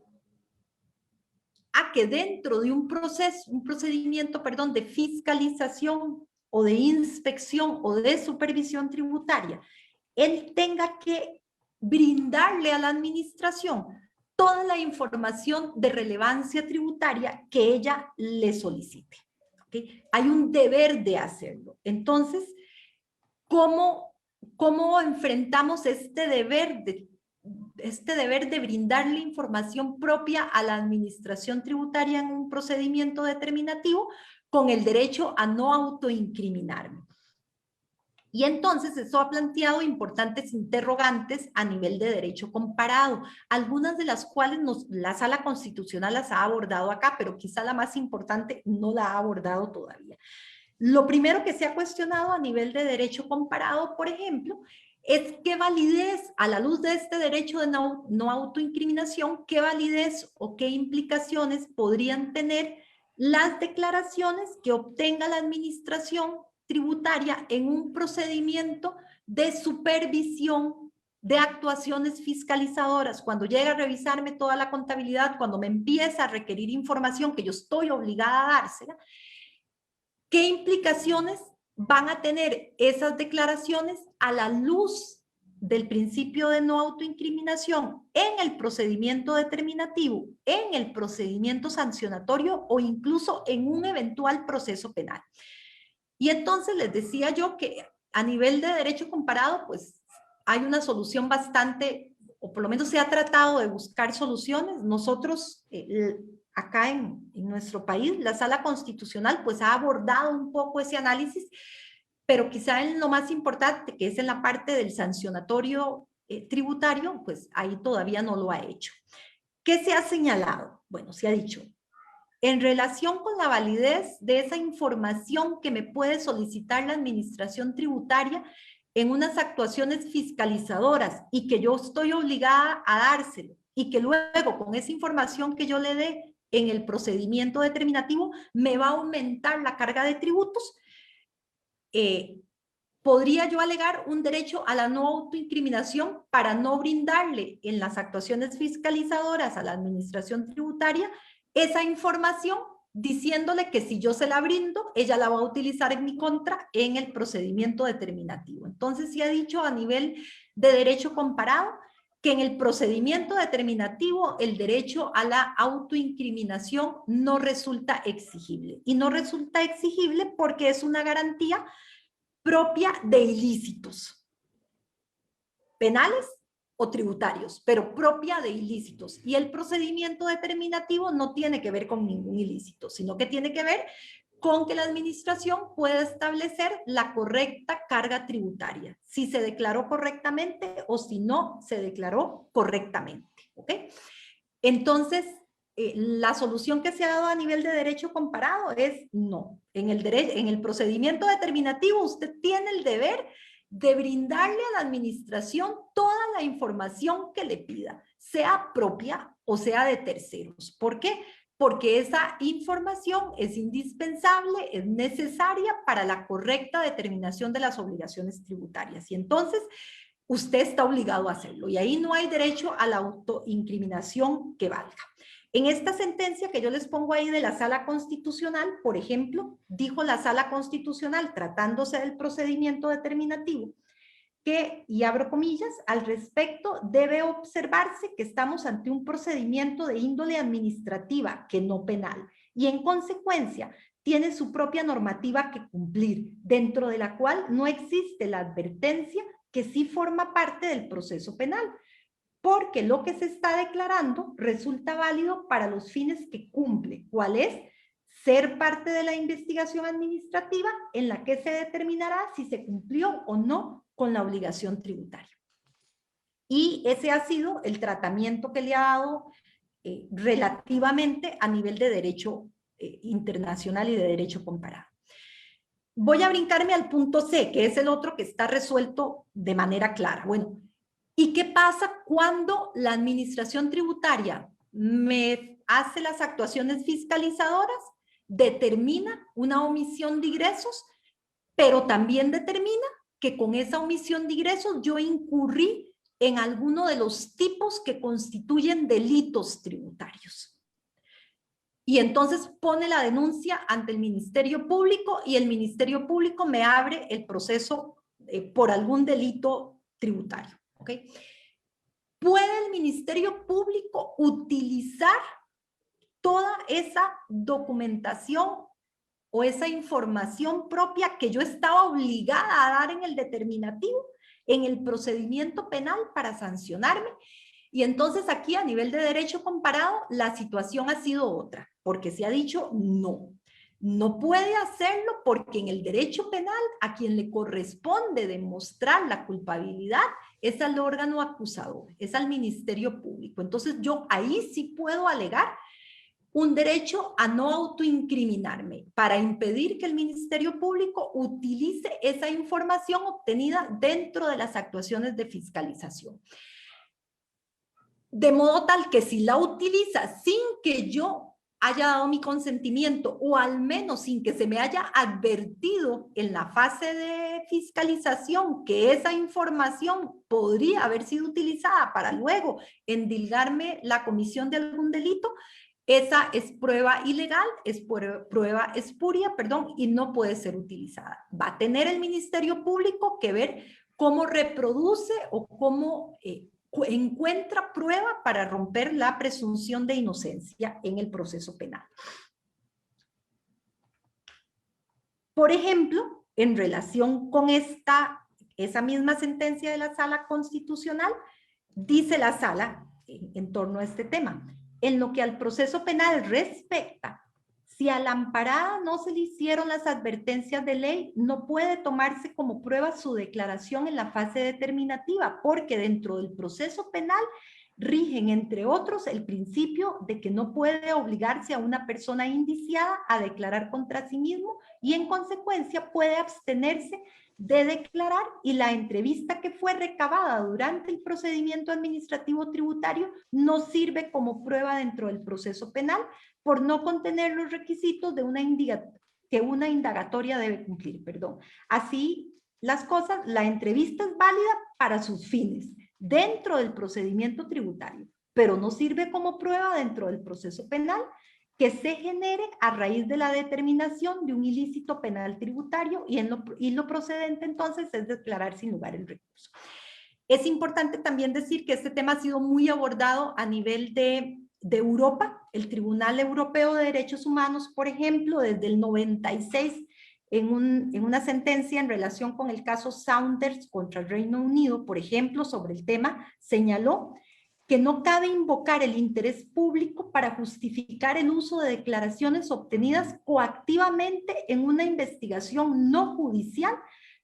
a que dentro de un procedimiento de fiscalización o de inspección o de supervisión tributaria, él tenga que brindarle a la administración toda la información de relevancia tributaria que ella le solicite. ¿Okay? Hay un deber de hacerlo. Entonces, ¿cómo enfrentamos este deber de brindarle información propia a la administración tributaria en un procedimiento determinativo con el derecho a no autoincriminarme? Y entonces eso ha planteado importantes interrogantes a nivel de derecho comparado, algunas de las cuales la Sala Constitucional las ha abordado acá, pero quizá la más importante no la ha abordado todavía. Lo primero que se ha cuestionado a nivel de derecho comparado, por ejemplo, es qué validez, a la luz de este derecho de no autoincriminación, qué validez o qué implicaciones podrían tener las declaraciones que obtenga la administración tributaria en un procedimiento de supervisión de actuaciones fiscalizadoras. Cuando llega a revisarme toda la contabilidad, cuando me empieza a requerir información que yo estoy obligada a dársela, ¿qué implicaciones van a tener esas declaraciones a la luz del principio de no autoincriminación en el procedimiento determinativo, en el procedimiento sancionatorio o incluso en un eventual proceso penal? Y entonces les decía yo que a nivel de derecho comparado, pues hay una solución bastante, o por lo menos se ha tratado de buscar soluciones. Nosotros, acá en nuestro país, la Sala Constitucional pues ha abordado un poco ese análisis, pero quizá en lo más importante, que es en la parte del sancionatorio tributario, pues ahí todavía no lo ha hecho. ¿Qué se ha señalado? Bueno, se ha dicho, en relación con la validez de esa información que me puede solicitar la administración tributaria en unas actuaciones fiscalizadoras y que yo estoy obligada a dárselo y que luego con esa información que yo le dé en el procedimiento determinativo me va a aumentar la carga de tributos, ¿podría yo alegar un derecho a la no autoincriminación para no brindarle en las actuaciones fiscalizadoras a la administración tributaria esa información, diciéndole que si yo se la brindo, ella la va a utilizar en mi contra en el procedimiento determinativo? Entonces, se ha dicho a nivel de derecho comparado que en el procedimiento determinativo el derecho a la autoincriminación no resulta exigible. Y no resulta exigible porque es una garantía propia de ilícitos penales o tributarios, pero propia de ilícitos. Y el procedimiento determinativo no tiene que ver con ningún ilícito, sino que tiene que ver con que la administración pueda establecer la correcta carga tributaria, si se declaró correctamente o si no se declaró correctamente. ¿Ok? Entonces, la solución que se ha dado a nivel de derecho comparado es no. En el procedimiento determinativo usted tiene el deber de brindarle a la administración toda la información que le pida, sea propia o sea de terceros. ¿Por qué? Porque esa información es indispensable, es necesaria para la correcta determinación de las obligaciones tributarias. Y entonces, usted está obligado a hacerlo y ahí no hay derecho a la autoincriminación que valga. En esta sentencia que yo les pongo ahí de la Sala Constitucional, por ejemplo, dijo la Sala Constitucional, tratándose del procedimiento determinativo, que, y abro comillas, al respecto debe observarse que estamos ante un procedimiento de índole administrativa que no penal y en consecuencia tiene su propia normativa que cumplir, dentro de la cual no existe la advertencia que sí forma parte del proceso penal, porque lo que se está declarando resulta válido para los fines que cumple, ¿cuál es? Ser parte de la investigación administrativa en la que se determinará si se cumplió o no con la obligación tributaria. Y ese ha sido el tratamiento que le ha dado relativamente a nivel de derecho internacional y de derecho comparado. Voy a brincarme al punto C, que es el otro que está resuelto de manera clara. Bueno, ¿y qué pasa cuando la administración tributaria me hace las actuaciones fiscalizadoras, determina una omisión de ingresos, pero también determina que con esa omisión de ingresos yo incurrí en alguno de los tipos que constituyen delitos tributarios? Y entonces pone la denuncia ante el Ministerio Público y el Ministerio Público me abre el proceso por algún delito tributario. ¿Ok? ¿Puede el Ministerio Público utilizar toda esa documentación o esa información propia que yo estaba obligada a dar en el determinativo, en el procedimiento penal para sancionarme? Y entonces aquí a nivel de derecho comparado, la situación ha sido otra, porque se ha dicho no. No puede hacerlo porque en el derecho penal a quien le corresponde demostrar la culpabilidad es al órgano acusador, es al Ministerio Público. Entonces yo ahí sí puedo alegar un derecho a no autoincriminarme para impedir que el Ministerio Público utilice esa información obtenida dentro de las actuaciones de fiscalización. De modo tal que si la utiliza sin que yo haya dado mi consentimiento o al menos sin que se me haya advertido en la fase de fiscalización que esa información podría haber sido utilizada para luego endilgarme la comisión de algún delito, esa es prueba ilegal, es prueba espuria, perdón, y no puede ser utilizada. Va a tener el Ministerio Público que ver cómo reproduce o cómo encuentra prueba para romper la presunción de inocencia en el proceso penal. Por ejemplo, en relación con esa misma sentencia de la Sala Constitucional, dice la Sala en torno a este tema: en lo que al proceso penal respecta, si a la amparada no se le hicieron las advertencias de ley, no puede tomarse como prueba su declaración en la fase determinativa, porque dentro del proceso penal rigen, entre otros, el principio de que no puede obligarse a una persona indiciada a declarar contra sí mismo y en consecuencia puede abstenerse de declarar, y la entrevista que fue recabada durante el procedimiento administrativo tributario no sirve como prueba dentro del proceso penal por no contener los requisitos de que una indagatoria debe cumplir. Así las cosas, la entrevista es válida para sus fines dentro del procedimiento tributario, pero no sirve como prueba dentro del proceso penal que se genere a raíz de la determinación de un ilícito penal tributario, y lo procedente entonces es declarar sin lugar el recurso. Es importante también decir que este tema ha sido muy abordado a nivel de Europa. El Tribunal Europeo de Derechos Humanos, por ejemplo, desde el 96, en una sentencia en relación con el caso Saunders contra el Reino Unido, por ejemplo, sobre el tema, señaló que no cabe invocar el interés público para justificar el uso de declaraciones obtenidas coactivamente en una investigación no judicial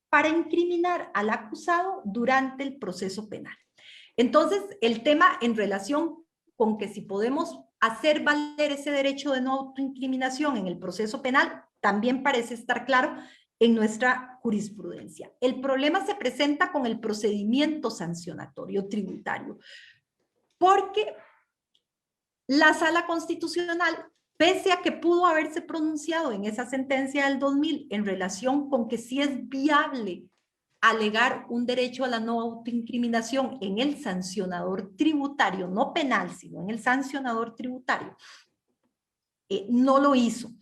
para incriminar al acusado durante el proceso penal. Entonces, el tema en relación con que si podemos hacer valer ese derecho de no autoincriminación en el proceso penal, también parece estar claro en nuestra jurisprudencia. El problema se presenta con el procedimiento sancionatorio tributario, porque la Sala Constitucional, pese a que pudo haberse pronunciado en esa sentencia del 2000 en relación con que sí es viable alegar un derecho a la no autoincriminación en el sancionador tributario, no penal, sino en el sancionador tributario, no lo hizo.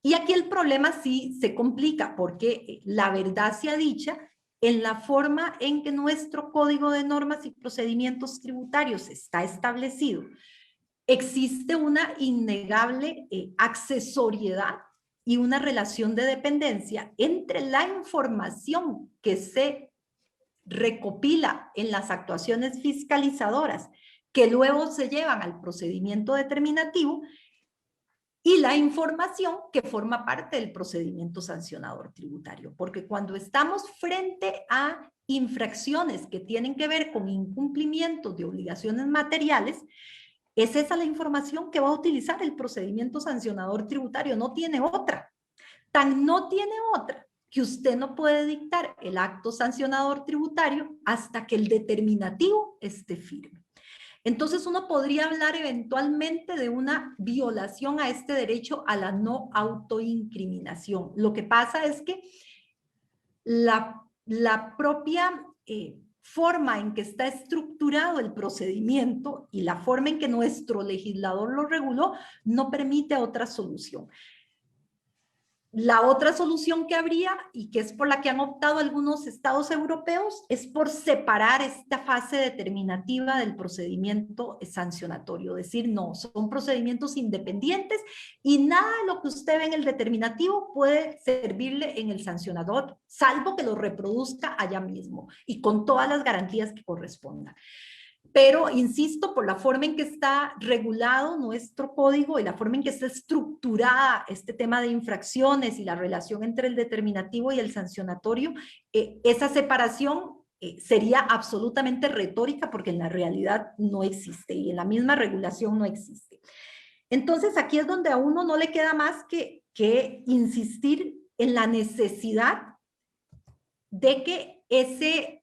Y aquí el problema sí se complica, porque la verdad sea dicha, en la forma en que nuestro Código de Normas y Procedimientos Tributarios está establecido, existe una innegable accesoriedad y una relación de dependencia entre la información que se recopila en las actuaciones fiscalizadoras que luego se llevan al procedimiento determinativo y la información que forma parte del procedimiento sancionador tributario. Porque cuando estamos frente a infracciones que tienen que ver con incumplimiento de obligaciones materiales, es esa la información que va a utilizar el procedimiento sancionador tributario, no tiene otra. Tan no tiene otra que usted no puede dictar el acto sancionador tributario hasta que el determinativo esté firme. Entonces uno podría hablar eventualmente de una violación a este derecho a la no autoincriminación. Lo que pasa es que la propia forma en que está estructurado el procedimiento y la forma en que nuestro legislador lo reguló no permite otra solución. La otra solución que habría, y que es por la que han optado algunos estados europeos, es por separar esta fase determinativa del procedimiento sancionatorio. Decir, no, son procedimientos independientes y nada de lo que usted ve en el determinativo puede servirle en el sancionador, salvo que lo reproduzca allá mismo y con todas las garantías que correspondan. Pero, insisto, por la forma en que está regulado nuestro código y la forma en que está estructurada este tema de infracciones y la relación entre el determinativo y el sancionatorio, esa separación sería absolutamente retórica porque en la realidad no existe y en la misma regulación no existe. Entonces, aquí es donde a uno no le queda más que insistir en la necesidad de que ese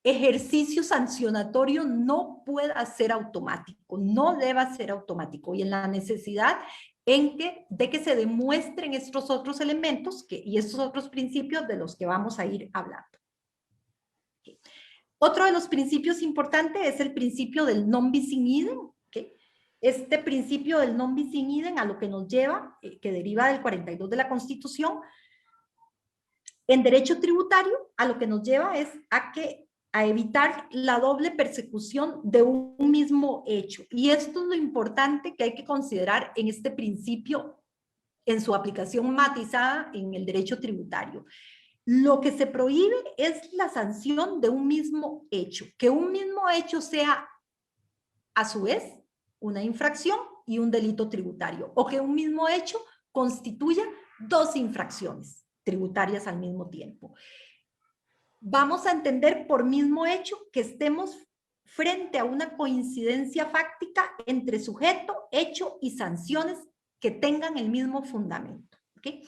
ejercicio sancionatorio no pueda ser automático, no deba ser automático, y en la necesidad de que se demuestren estos otros elementos y estos otros principios de los que vamos a ir hablando. Otro de los principios importantes es el principio del non bis in idem. Este principio del non bis in idem a lo que nos lleva, que deriva del 42 de la Constitución, en derecho tributario, a lo que nos lleva es a evitar la doble persecución de un mismo hecho. Y esto es lo importante que hay que considerar en este principio en su aplicación matizada en el derecho tributario. Lo que se prohíbe es la sanción de un mismo hecho, que un mismo hecho sea a su vez una infracción y un delito tributario, o que un mismo hecho constituya dos infracciones tributarias al mismo tiempo. Vamos a entender por mismo hecho que estemos frente a una coincidencia fáctica entre sujeto, hecho y sanciones que tengan el mismo fundamento. ¿Okay?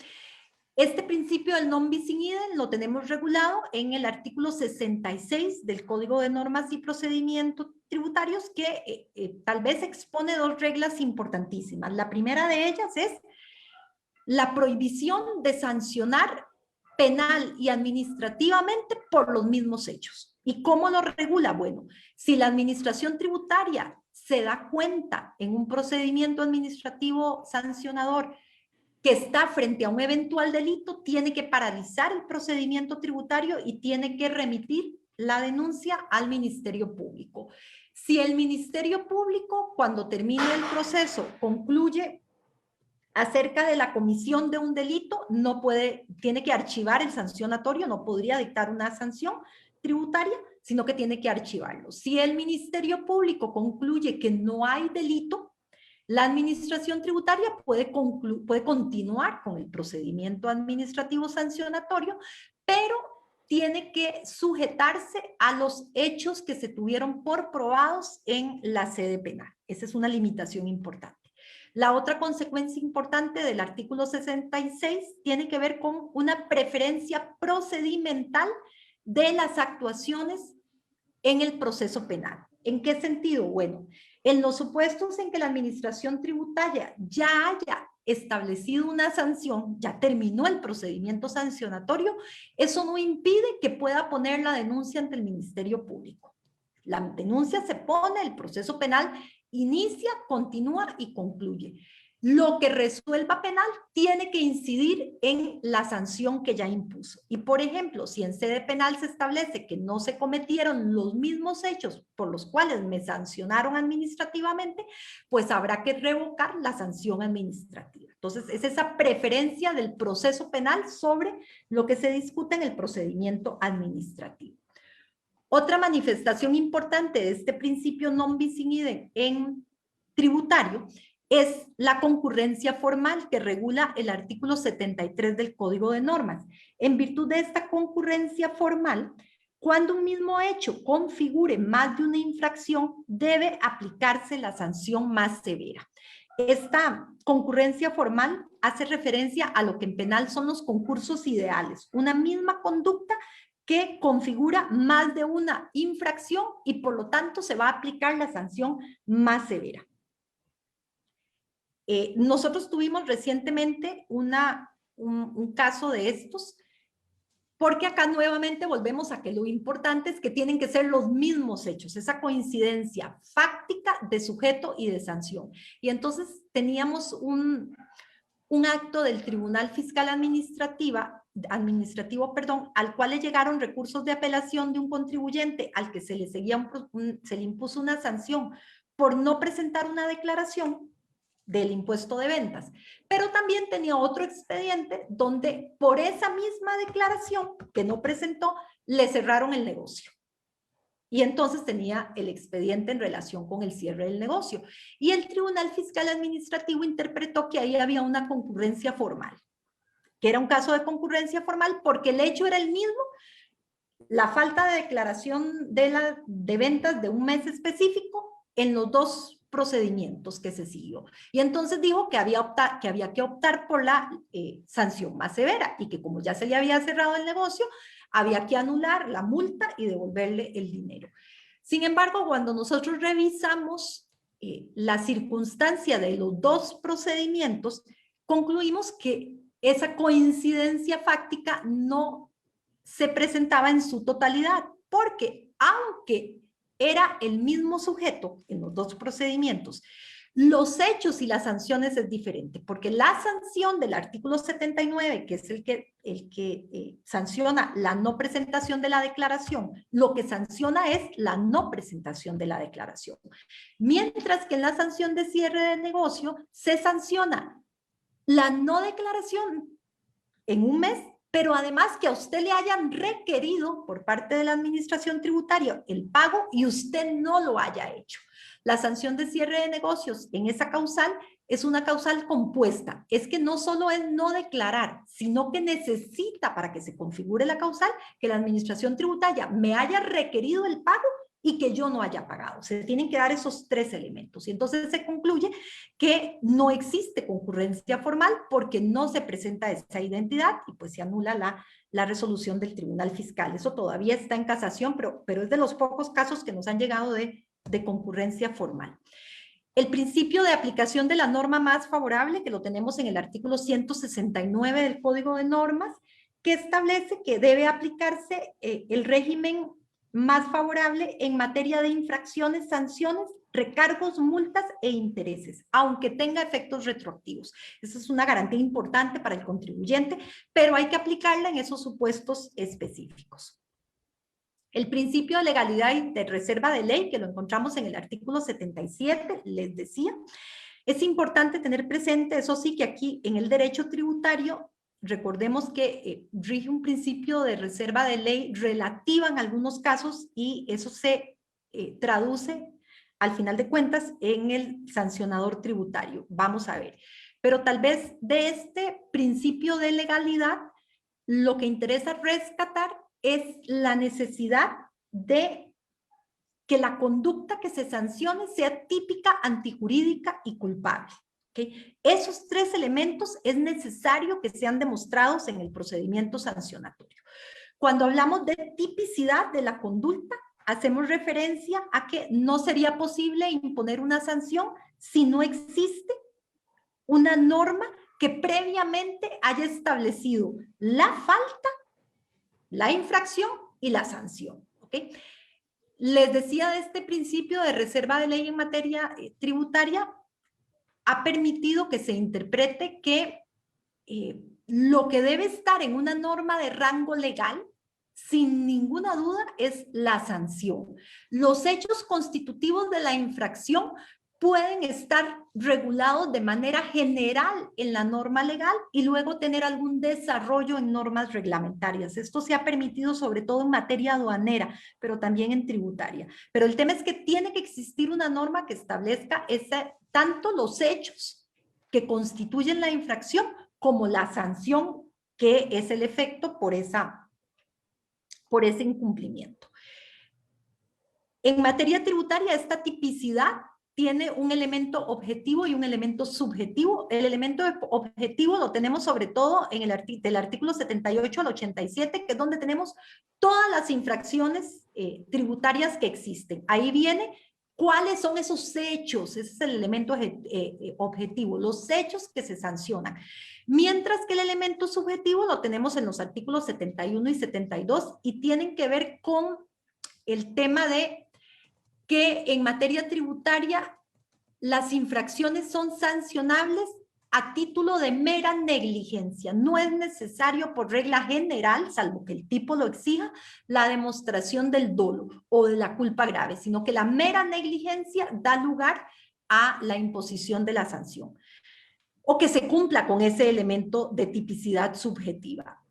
Este principio del non bis in idem lo tenemos regulado en el artículo 66 del Código de Normas y Procedimientos Tributarios, que tal vez expone dos reglas importantísimas. La primera de ellas es la prohibición de sancionar penal y administrativamente por los mismos hechos. ¿Y cómo lo regula? Bueno, si la administración tributaria se da cuenta en un procedimiento administrativo sancionador que está frente a un eventual delito, tiene que paralizar el procedimiento tributario y tiene que remitir la denuncia al Ministerio Público. Si el Ministerio Público, cuando termine el proceso, concluye acerca de la comisión de un delito, tiene que archivar el sancionatorio, no podría dictar una sanción tributaria, sino que tiene que archivarlo. Si el Ministerio Público concluye que no hay delito, la administración tributaria puede continuar con el procedimiento administrativo sancionatorio, pero tiene que sujetarse a los hechos que se tuvieron por probados en la sede penal. Esa es una limitación importante. La otra consecuencia importante del artículo 66 tiene que ver con una preferencia procedimental de las actuaciones en el proceso penal. ¿En qué sentido? Bueno, en los supuestos en que la administración tributaria ya haya establecido una sanción, ya terminó el procedimiento sancionatorio, eso no impide que pueda poner la denuncia ante el Ministerio Público. La denuncia se pone, el proceso penal inicia, continúa y concluye. Lo que resuelva penal tiene que incidir en la sanción que ya impuso. Y, por ejemplo, si en sede penal se establece que no se cometieron los mismos hechos por los cuales me sancionaron administrativamente, pues habrá que revocar la sanción administrativa. Entonces, es esa preferencia del proceso penal sobre lo que se discute en el procedimiento administrativo. Otra manifestación importante de este principio non bis in idem en tributario es la concurrencia formal que regula el artículo 73 del Código de Normas. En virtud de esta concurrencia formal, cuando un mismo hecho configure más de una infracción, debe aplicarse la sanción más severa. Esta concurrencia formal hace referencia a lo que en penal son los concursos ideales, una misma conducta que configura más de una infracción y por lo tanto se va a aplicar la sanción más severa. Nosotros tuvimos recientemente un caso de estos Porque acá nuevamente volvemos a que lo importante es que tienen que ser los mismos hechos, esa coincidencia fáctica de sujeto y de sanción. Y entonces teníamos un acto del Tribunal Fiscal Administrativo, al cual le llegaron recursos de apelación de un contribuyente al que se le impuso una sanción por no presentar una declaración del impuesto de ventas. Pero también tenía otro expediente donde por esa misma declaración que no presentó, le cerraron el negocio. Y entonces tenía el expediente en relación con el cierre del negocio. Y el Tribunal Fiscal Administrativo interpretó que ahí había una concurrencia formal, que era un caso de concurrencia formal porque el hecho era el mismo, la falta de declaración de ventas de un mes específico en los dos procedimientos que se siguió. Y entonces dijo que había que optar por la sanción más severa y que como ya se le había cerrado el negocio, había que anular la multa y devolverle el dinero. Sin embargo, cuando nosotros revisamos la circunstancia de los dos procedimientos, concluimos que esa coincidencia fáctica no se presentaba en su totalidad, porque aunque era el mismo sujeto en los dos procedimientos, los hechos y las sanciones es diferente, porque la sanción del artículo 79, que es el que sanciona la no presentación de la declaración, lo que sanciona es la no presentación de la declaración. Mientras que en la sanción de cierre de negocio se sanciona la no declaración en un mes, pero además que a usted le hayan requerido por parte de la administración tributaria el pago y usted no lo haya hecho. La sanción de cierre de negocios en esa causal es una causal compuesta. Es que no solo es no declarar, sino que necesita para que se configure la causal que la administración tributaria me haya requerido el pago y que yo no haya pagado. Se tienen que dar esos tres elementos. Y entonces se concluye que no existe concurrencia formal porque no se presenta esa identidad y pues se anula la resolución del Tribunal Fiscal. Eso todavía está en casación, pero es de los pocos casos que nos han llegado de concurrencia formal. El principio de aplicación de la norma más favorable, que lo tenemos en el artículo 169 del Código de Normas, que establece que debe aplicarse el régimen más favorable en materia de infracciones, sanciones, recargos, multas e intereses, aunque tenga efectos retroactivos. Esa es una garantía importante para el contribuyente, pero hay que aplicarla en esos supuestos específicos. El principio de legalidad y de reserva de ley, que lo encontramos en el artículo 77, les decía, es importante tener presente, eso sí, que aquí en el derecho tributario, recordemos que rige un principio de reserva de ley relativa en algunos casos y eso se traduce al final de cuentas en el sancionador tributario. Vamos a ver. Pero tal vez de este principio de legalidad, lo que interesa rescatar es la necesidad de que la conducta que se sancione sea típica, antijurídica y culpable. ¿Okay? Esos tres elementos es necesario que sean demostrados en el procedimiento sancionatorio. Cuando hablamos de tipicidad de la conducta, hacemos referencia a que no sería posible imponer una sanción si no existe una norma que previamente haya establecido la falta, la infracción y la sanción. ¿Okay? Les decía de este principio de reserva de ley en materia tributaria, ha permitido que se interprete que lo que debe estar en una norma de rango legal, sin ninguna duda, es la sanción. Los hechos constitutivos de la infracción pueden estar regulados de manera general en la norma legal y luego tener algún desarrollo en normas reglamentarias. Esto se ha permitido sobre todo en materia aduanera, pero también en tributaria. Pero el tema es que tiene que existir una norma que establezca tanto los hechos que constituyen la infracción como la sanción que es el efecto por ese incumplimiento. En materia tributaria, esta tipicidad tiene un elemento objetivo y un elemento subjetivo. El elemento objetivo lo tenemos sobre todo en del artículo 78 al 87, que es donde tenemos todas las infracciones tributarias que existen. Ahí viene ¿Cuáles son esos hechos? Ese es el elemento objetivo, los hechos que se sancionan. Mientras que el elemento subjetivo lo tenemos en los artículos 71 y 72 y tienen que ver con el tema de que en materia tributaria las infracciones son sancionables a título de mera negligencia. No es necesario por regla general, salvo que el tipo lo exija, la demostración del dolo o de la culpa grave, sino que la mera negligencia da lugar a la imposición de la sanción o que se cumpla con ese elemento de tipicidad subjetiva.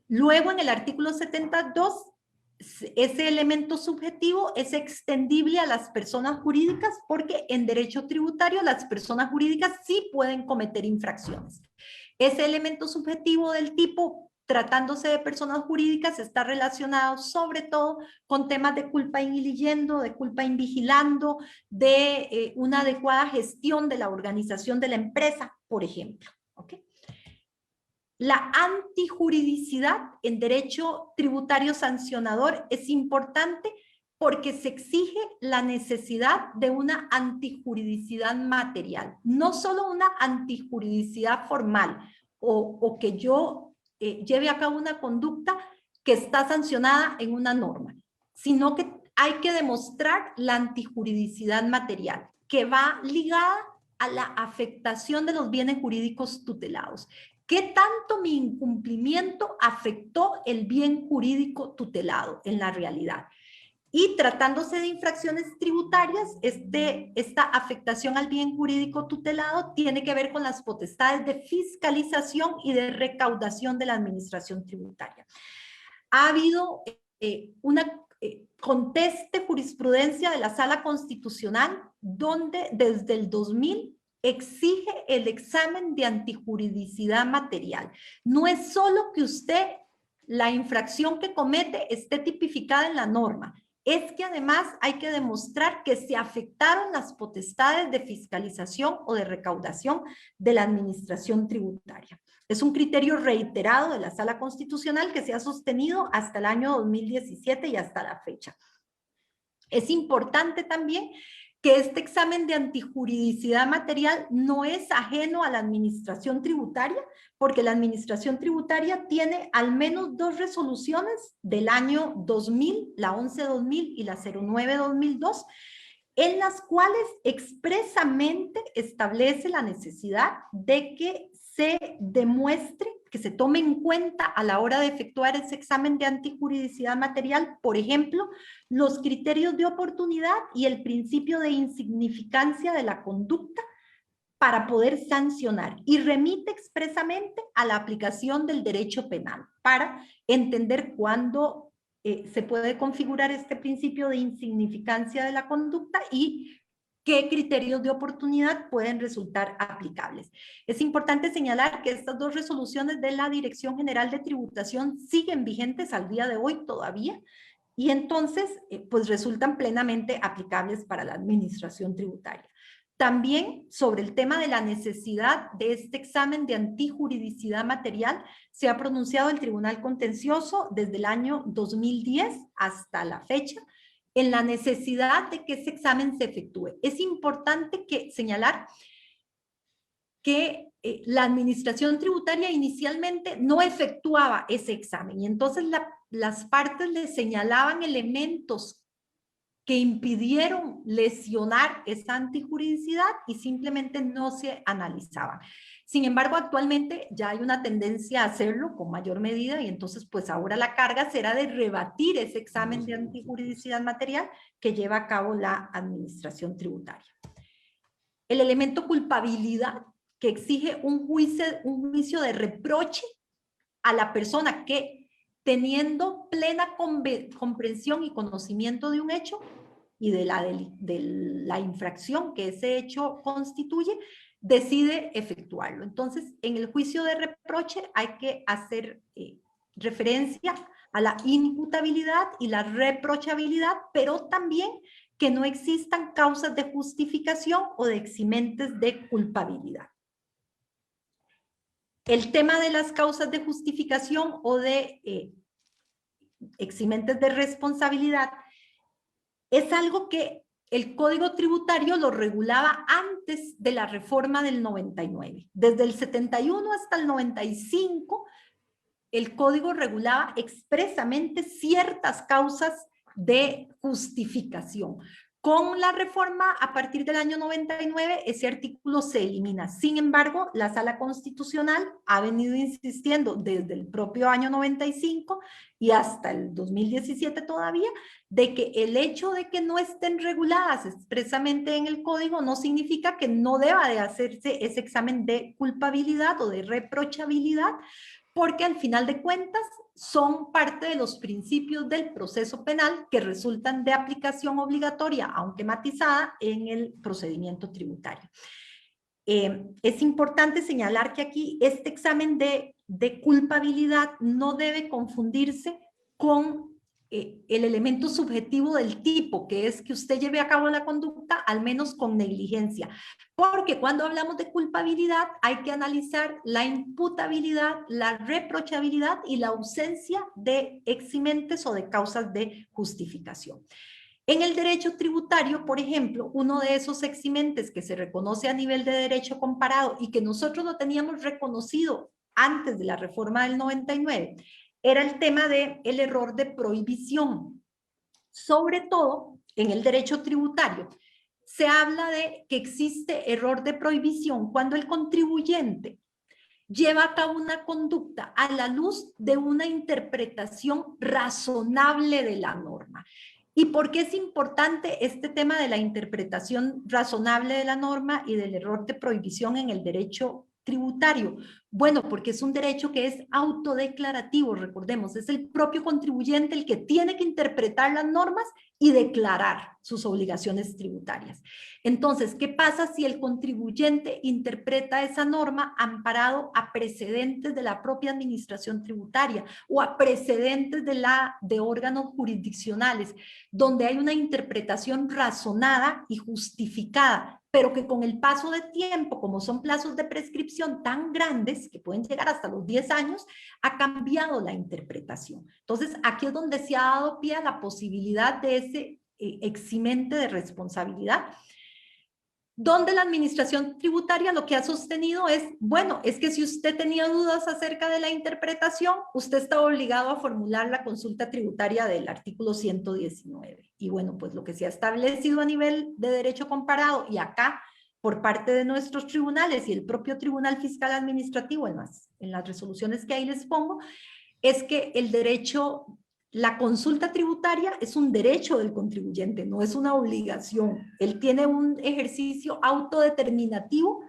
Luego, en el artículo 72, ese elemento subjetivo es extendible a las personas jurídicas porque en derecho tributario las personas jurídicas sí pueden cometer infracciones. Ese elemento subjetivo del tipo, tratándose de personas jurídicas, está relacionado sobre todo con temas de culpa in leyendo, de culpa in vigilando, de una adecuada gestión de la organización de la empresa, por ejemplo. ¿Ok? La antijuridicidad en derecho tributario sancionador es importante porque se exige la necesidad de una antijuridicidad material, no solo una antijuridicidad formal o que yo lleve a cabo una conducta que está sancionada en una norma, sino que hay que demostrar la antijuridicidad material, que va ligada a la afectación de los bienes jurídicos tutelados. ¿Qué tanto mi incumplimiento afectó el bien jurídico tutelado en la realidad? Y tratándose de infracciones tributarias, esta afectación al bien jurídico tutelado tiene que ver con las potestades de fiscalización y de recaudación de la administración tributaria. Ha habido una conteste jurisprudencia de la Sala Constitucional donde desde el 2000 exige el examen de antijuridicidad material. No es solo que usted, la infracción que comete, esté tipificada en la norma, es que además hay que demostrar que se afectaron las potestades de fiscalización o de recaudación de la administración tributaria. Es un criterio reiterado de la Sala Constitucional que se ha sostenido hasta el año 2017 y hasta la fecha. Es importante también que este examen de antijuridicidad material no es ajeno a la administración tributaria, porque la administración tributaria tiene al menos 2 resoluciones del año 2000, la 11-2000 y la 09-2002, en las cuales expresamente establece la necesidad de que se demuestre, que se tome en cuenta a la hora de efectuar ese examen de antijuridicidad material, por ejemplo, los criterios de oportunidad y el principio de insignificancia de la conducta para poder sancionar, y remite expresamente a la aplicación del derecho penal para entender cuándo se puede configurar este principio de insignificancia de la conducta y qué criterios de oportunidad pueden resultar aplicables. Es importante señalar que estas 2 resoluciones de la Dirección General de Tributación siguen vigentes al día de hoy todavía, y entonces pues resultan plenamente aplicables para la administración tributaria. También sobre el tema de la necesidad de este examen de antijuridicidad material se ha pronunciado el Tribunal Contencioso desde el año 2010 hasta la fecha en la necesidad de que ese examen se efectúe. Es importante señalar que la administración tributaria inicialmente no efectuaba ese examen y entonces las partes le señalaban elementos que impidieron lesionar esa antijuridicidad y simplemente no se analizaban. Sin embargo, actualmente ya hay una tendencia a hacerlo con mayor medida y entonces pues ahora la carga será de rebatir ese examen de antijuridicidad material que lleva a cabo la administración tributaria. El elemento culpabilidad que exige un juicio de reproche a la persona que, teniendo plena comprensión y conocimiento de un hecho y de la infracción que ese hecho constituye, decide efectuarlo. Entonces, en el juicio de reproche hay que hacer referencia a la imputabilidad y la reprochabilidad, pero también que no existan causas de justificación o de eximentes de culpabilidad. El tema de las causas de justificación o de eximentes de responsabilidad es algo que el Código Tributario lo regulaba antes de la reforma del 99. Desde el 71 hasta el 95, el Código regulaba expresamente ciertas causas de justificación. Con la reforma, a partir del año 99, ese artículo se elimina. Sin embargo, la Sala Constitucional ha venido insistiendo desde el propio año 95 y hasta el 2017 todavía, de que el hecho de que no estén reguladas expresamente en el Código no significa que no deba de hacerse ese examen de culpabilidad o de reprochabilidad, porque al final de cuentas son parte de los principios del proceso penal que resultan de aplicación obligatoria, aunque matizada, en el procedimiento tributario. Es importante señalar que aquí este examen de culpabilidad no debe confundirse con el elemento subjetivo del tipo, que es que usted lleve a cabo la conducta al menos con negligencia. Porque cuando hablamos de culpabilidad hay que analizar la imputabilidad, la reprochabilidad y la ausencia de eximentes o de causas de justificación. En el derecho tributario, por ejemplo, uno de esos eximentes que se reconoce a nivel de derecho comparado y que nosotros lo teníamos reconocido antes de la reforma del 99, era el tema del error de prohibición. Sobre todo, en el derecho tributario, se habla de que existe error de prohibición cuando el contribuyente lleva a cabo una conducta a la luz de una interpretación razonable de la norma. ¿Y por qué es importante este tema de la interpretación razonable de la norma y del error de prohibición en el derecho tributario? Bueno, porque es un derecho que es autodeclarativo, recordemos, es el propio contribuyente el que tiene que interpretar las normas y declarar sus obligaciones tributarias. Entonces, ¿qué pasa si el contribuyente interpreta esa norma amparado a precedentes de la propia administración tributaria o a precedentes de órganos jurisdiccionales, donde hay una interpretación razonada y justificada, pero que con el paso de tiempo, como son plazos de prescripción tan grandes, que pueden llegar hasta los 10 años, ha cambiado la interpretación? Entonces, aquí es donde se ha dado pie a la posibilidad de ese eximente de responsabilidad, donde la administración tributaria lo que ha sostenido es, bueno, es que si usted tenía dudas acerca de la interpretación, usted está obligado a formular la consulta tributaria del artículo 119. Y bueno, pues lo que se ha establecido a nivel de derecho comparado y acá por parte de nuestros tribunales y el propio Tribunal Fiscal Administrativo en las resoluciones que ahí les pongo, es que el derecho, la consulta tributaria es un derecho del contribuyente, no es una obligación. Él tiene un ejercicio autodeterminativo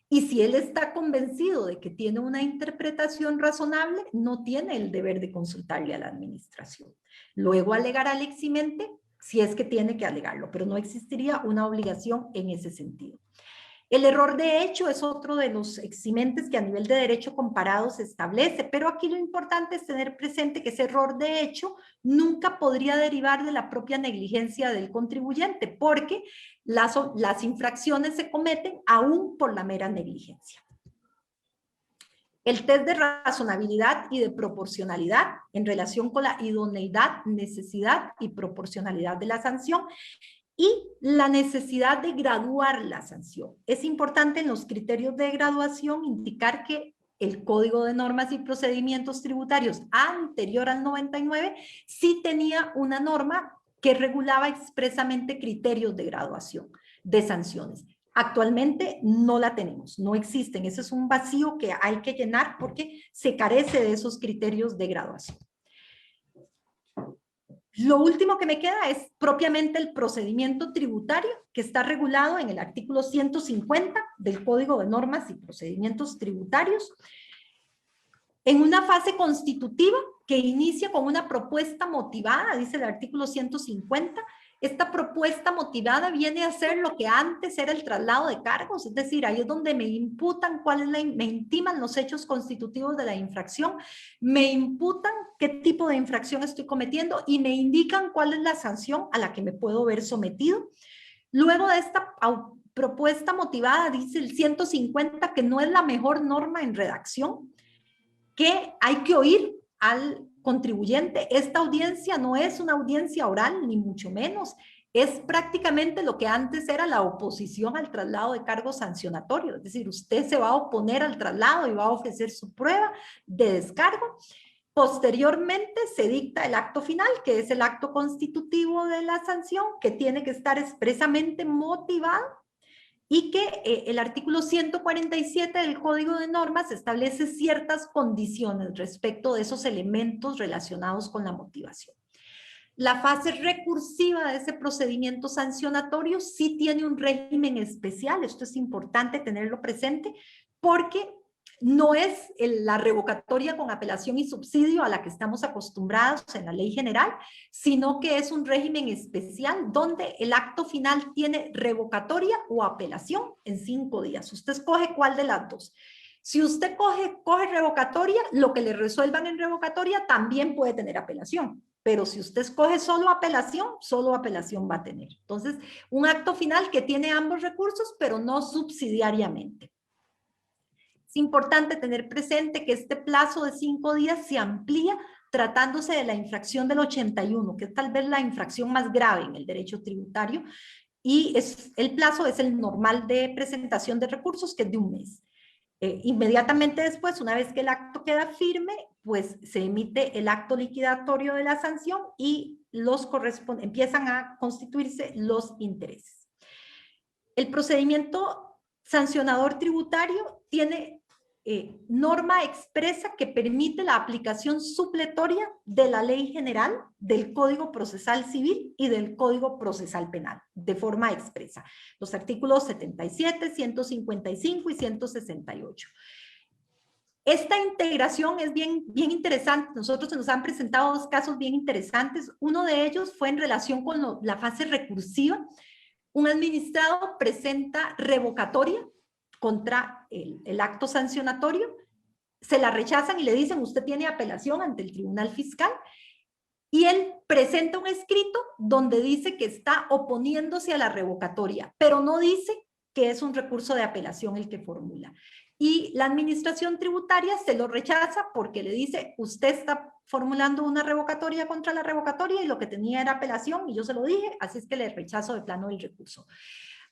y si él está convencido de que tiene una interpretación razonable, no tiene el deber de consultarle a la administración. Luego alegará al eximente si es que tiene que alegarlo, pero no existiría una obligación en ese sentido. El error de hecho es otro de los eximentes que a nivel de derecho comparado se establece, pero aquí lo importante es tener presente que ese error de hecho nunca podría derivar de la propia negligencia del contribuyente, porque las infracciones se cometen aún por la mera negligencia. El test de razonabilidad y de proporcionalidad en relación con la idoneidad, necesidad y proporcionalidad de la sanción, y la necesidad de graduar la sanción. Es importante en los criterios de graduación indicar que el Código de Normas y Procedimientos Tributarios anterior al 99 sí tenía una norma que regulaba expresamente criterios de graduación de sanciones. Actualmente no la tenemos, no existen. Ese es un vacío que hay que llenar porque se carece de esos criterios de graduación. Lo último que me queda es propiamente el procedimiento tributario, que está regulado en el artículo 150 del Código de Normas y Procedimientos Tributarios, en una fase constitutiva que inicia con una propuesta motivada, dice el artículo 150. Esta propuesta motivada viene a ser lo que antes era el traslado de cargos, es decir, ahí es donde me imputan me intiman los hechos constitutivos de la infracción, me imputan qué tipo de infracción estoy cometiendo y me indican cuál es la sanción a la que me puedo ver sometido. Luego de esta propuesta motivada, dice el 150 que no es la mejor norma en redacción, que hay que oír al contribuyente. Esta audiencia no es una audiencia oral, ni mucho menos. Es prácticamente lo que antes era la oposición al traslado de cargo sancionatorio, es decir, usted se va a oponer al traslado y va a ofrecer su prueba de descargo. Posteriormente se dicta el acto final, que es el acto constitutivo de la sanción, que tiene que estar expresamente motivado y que el artículo 147 del Código de Normas establece ciertas condiciones respecto de esos elementos relacionados con la motivación. La fase recursiva de ese procedimiento sancionatorio sí tiene un régimen especial, esto es importante tenerlo presente, porque no es la revocatoria con apelación y subsidio a la que estamos acostumbrados en la ley general, sino que es un régimen especial donde el acto final tiene revocatoria o apelación en 5 días. Usted escoge cuál de las dos. Si usted coge revocatoria, lo que le resuelvan en revocatoria también puede tener apelación. Pero si usted escoge solo apelación va a tener. Entonces, un acto final que tiene ambos recursos, pero no subsidiariamente. Es importante tener presente que este plazo de 5 días se amplía tratándose de la infracción del 81, que es tal vez la infracción más grave en el derecho tributario, y el plazo es el normal de presentación de recursos, que es de 1 mes. Inmediatamente después, una vez que el acto queda firme, pues se emite el acto liquidatorio de la sanción y empiezan a constituirse los intereses. El procedimiento sancionador tributario tiene norma expresa que permite la aplicación supletoria de la ley general, del Código Procesal Civil y del Código Procesal Penal, de forma expresa. Los artículos 77, 155 y 168. Esta integración es bien interesante. Nosotros se nos han presentado 2 casos bien interesantes. Uno de ellos fue en relación con la fase recursiva. Un administrado presenta revocatoria contra el acto sancionatorio, se la rechazan y le dicen, usted tiene apelación ante el Tribunal Fiscal, y él presenta un escrito donde dice que está oponiéndose a la revocatoria, pero no dice que es un recurso de apelación el que formula. Y la administración tributaria se lo rechaza porque le dice, usted está formulando una revocatoria contra la revocatoria y lo que tenía era apelación y yo se lo dije, así es que le rechazo de plano el recurso.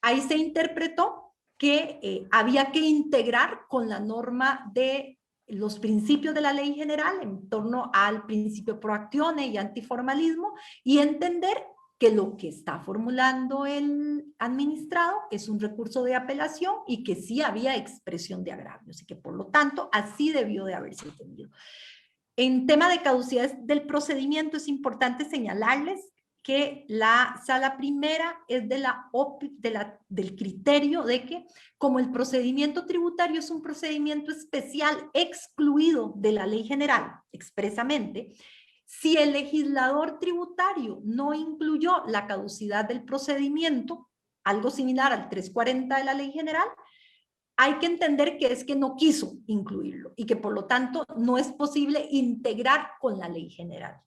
Ahí se interpretó que había que integrar con la norma de los principios de la ley general en torno al principio pro actione y antiformalismo y entender que lo que está formulando el administrado es un recurso de apelación y que sí había expresión de agravios y que por lo tanto así debió de haberse entendido. En tema de caducidad del procedimiento es importante señalarles que la sala primera es del criterio de que como el procedimiento tributario es un procedimiento especial excluido de la ley general expresamente, si el legislador tributario no incluyó la caducidad del procedimiento, algo similar al 340 de la ley general, hay que entender que es que no quiso incluirlo y que por lo tanto no es posible integrar con la ley general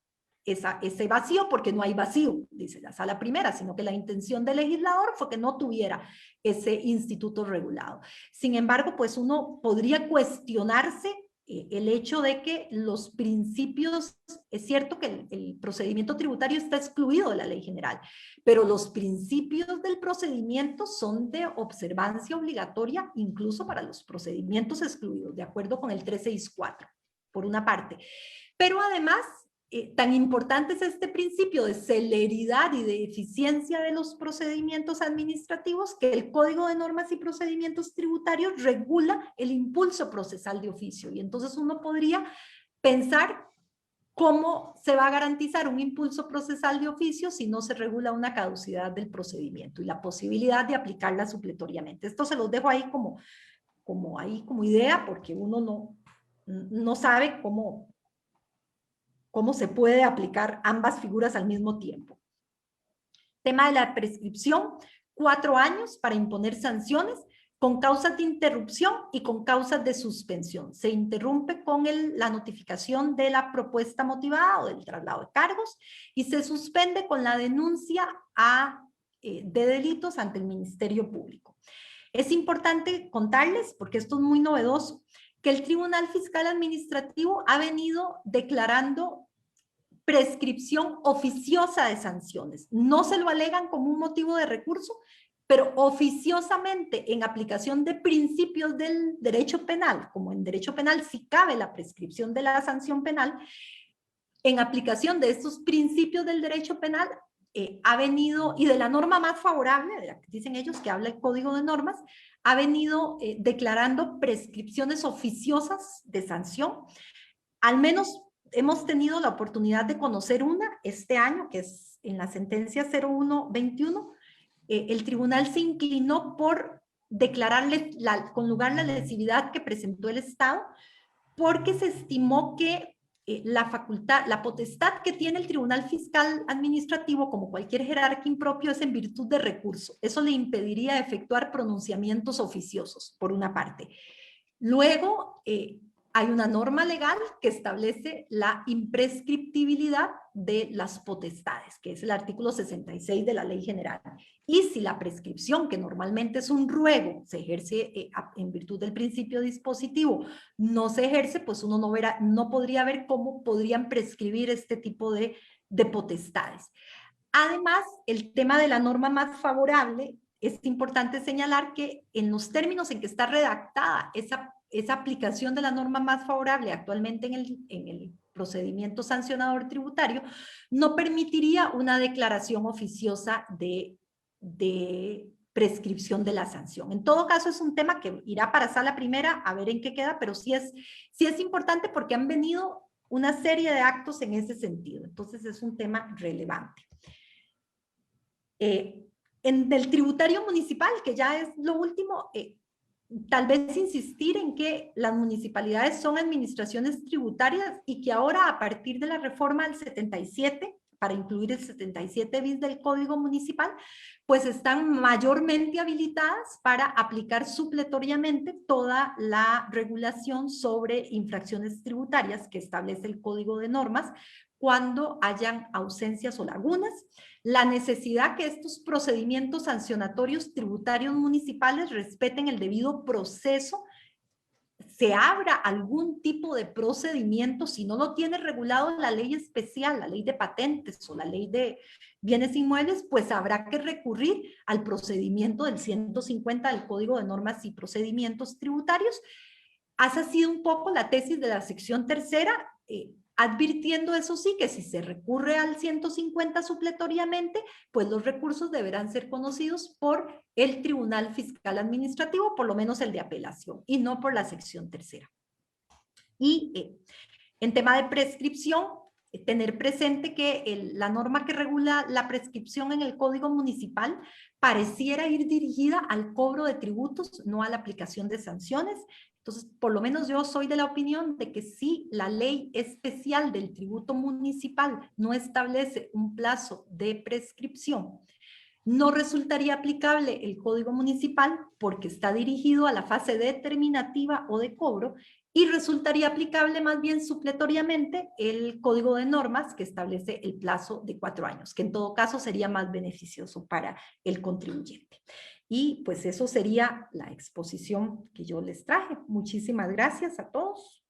ese vacío, porque no hay vacío, dice la sala primera, sino que la intención del legislador fue que no tuviera ese instituto regulado. Sin embargo, pues uno podría cuestionarse el hecho de que los principios, es cierto que el procedimiento tributario está excluido de la ley general, pero los principios del procedimiento son de observancia obligatoria incluso para los procedimientos excluidos, de acuerdo con el 364, por una parte. Pero además, tan importante es este principio de celeridad y de eficiencia de los procedimientos administrativos que el Código de Normas y Procedimientos Tributarios regula el impulso procesal de oficio. Y entonces uno podría pensar cómo se va a garantizar un impulso procesal de oficio si no se regula una caducidad del procedimiento y la posibilidad de aplicarla supletoriamente. Esto se los dejo ahí como idea porque uno no sabe cómo se puede aplicar ambas figuras al mismo tiempo. Tema de la prescripción, 4 años para imponer sanciones con causas de interrupción y con causas de suspensión. Se interrumpe con la notificación de la propuesta motivada o del traslado de cargos y se suspende con la denuncia de delitos ante el Ministerio Público. Es importante contarles, porque esto es muy novedoso, que el Tribunal Fiscal Administrativo ha venido declarando prescripción oficiosa de sanciones. No se lo alegan como un motivo de recurso, pero oficiosamente en aplicación de principios del derecho penal, como en derecho penal sí cabe la prescripción de la sanción penal, en aplicación de estos principios del derecho penal, ha venido, y de la norma más favorable, de la que dicen ellos que habla el Código de Normas, ha venido declarando prescripciones oficiosas de sanción. Al menos hemos tenido la oportunidad de conocer una este año, que es en la sentencia 0121, el tribunal se inclinó por declararle con lugar la lesividad que presentó el Estado, porque se estimó que la potestad que tiene el Tribunal Fiscal Administrativo, como cualquier jerarca impropio, es en virtud de recurso. Eso le impediría efectuar pronunciamientos oficiosos, por una parte. Luego, hay una norma legal que establece la imprescriptibilidad de las potestades, que es el artículo 66 de la Ley General. Y si la prescripción, que normalmente es un ruego, se ejerce en virtud del principio dispositivo, no se ejerce, pues uno no podría ver cómo podrían prescribir este tipo de potestades. Además, el tema de la norma más favorable, es importante señalar que en los términos en que está redactada esa aplicación de la norma más favorable actualmente en el procedimiento sancionador tributario, no permitiría una declaración oficiosa de prescripción de la sanción. En todo caso, es un tema que irá para sala primera a ver en qué queda, pero sí es importante porque han venido una serie de actos en ese sentido. Entonces, es un tema relevante. En el tributario municipal, que ya es lo último, tal vez insistir en que las municipalidades son administraciones tributarias y que ahora, a partir de la reforma del 77, para incluir el 77 bis del Código Municipal, pues están mayormente habilitadas para aplicar supletoriamente toda la regulación sobre infracciones tributarias que establece el Código de Normas cuando hayan ausencias o lagunas, la necesidad que estos procedimientos sancionatorios tributarios municipales respeten el debido proceso, se abra algún tipo de procedimiento, si no lo tiene regulado la ley especial, la ley de patentes o la ley de bienes inmuebles, pues habrá que recurrir al procedimiento del 150 del Código de Normas y Procedimientos Tributarios. Esa ha sido un poco la tesis de la sección tercera, advirtiendo eso sí, que si se recurre al 150 supletoriamente, pues los recursos deberán ser conocidos por el Tribunal Fiscal Administrativo, por lo menos el de apelación, y no por la sección tercera. Y en tema de prescripción, tener presente que la norma que regula la prescripción en el Código Municipal pareciera ir dirigida al cobro de tributos, no a la aplicación de sanciones. Entonces, por lo menos yo soy de la opinión de que si la ley especial del tributo municipal no establece un plazo de prescripción, no resultaría aplicable el Código Municipal porque está dirigido a la fase determinativa o de cobro y resultaría aplicable más bien supletoriamente el Código de Normas que establece el plazo de 4 años, que en todo caso sería más beneficioso para el contribuyente. Y pues eso sería la exposición que yo les traje. Muchísimas gracias a todos.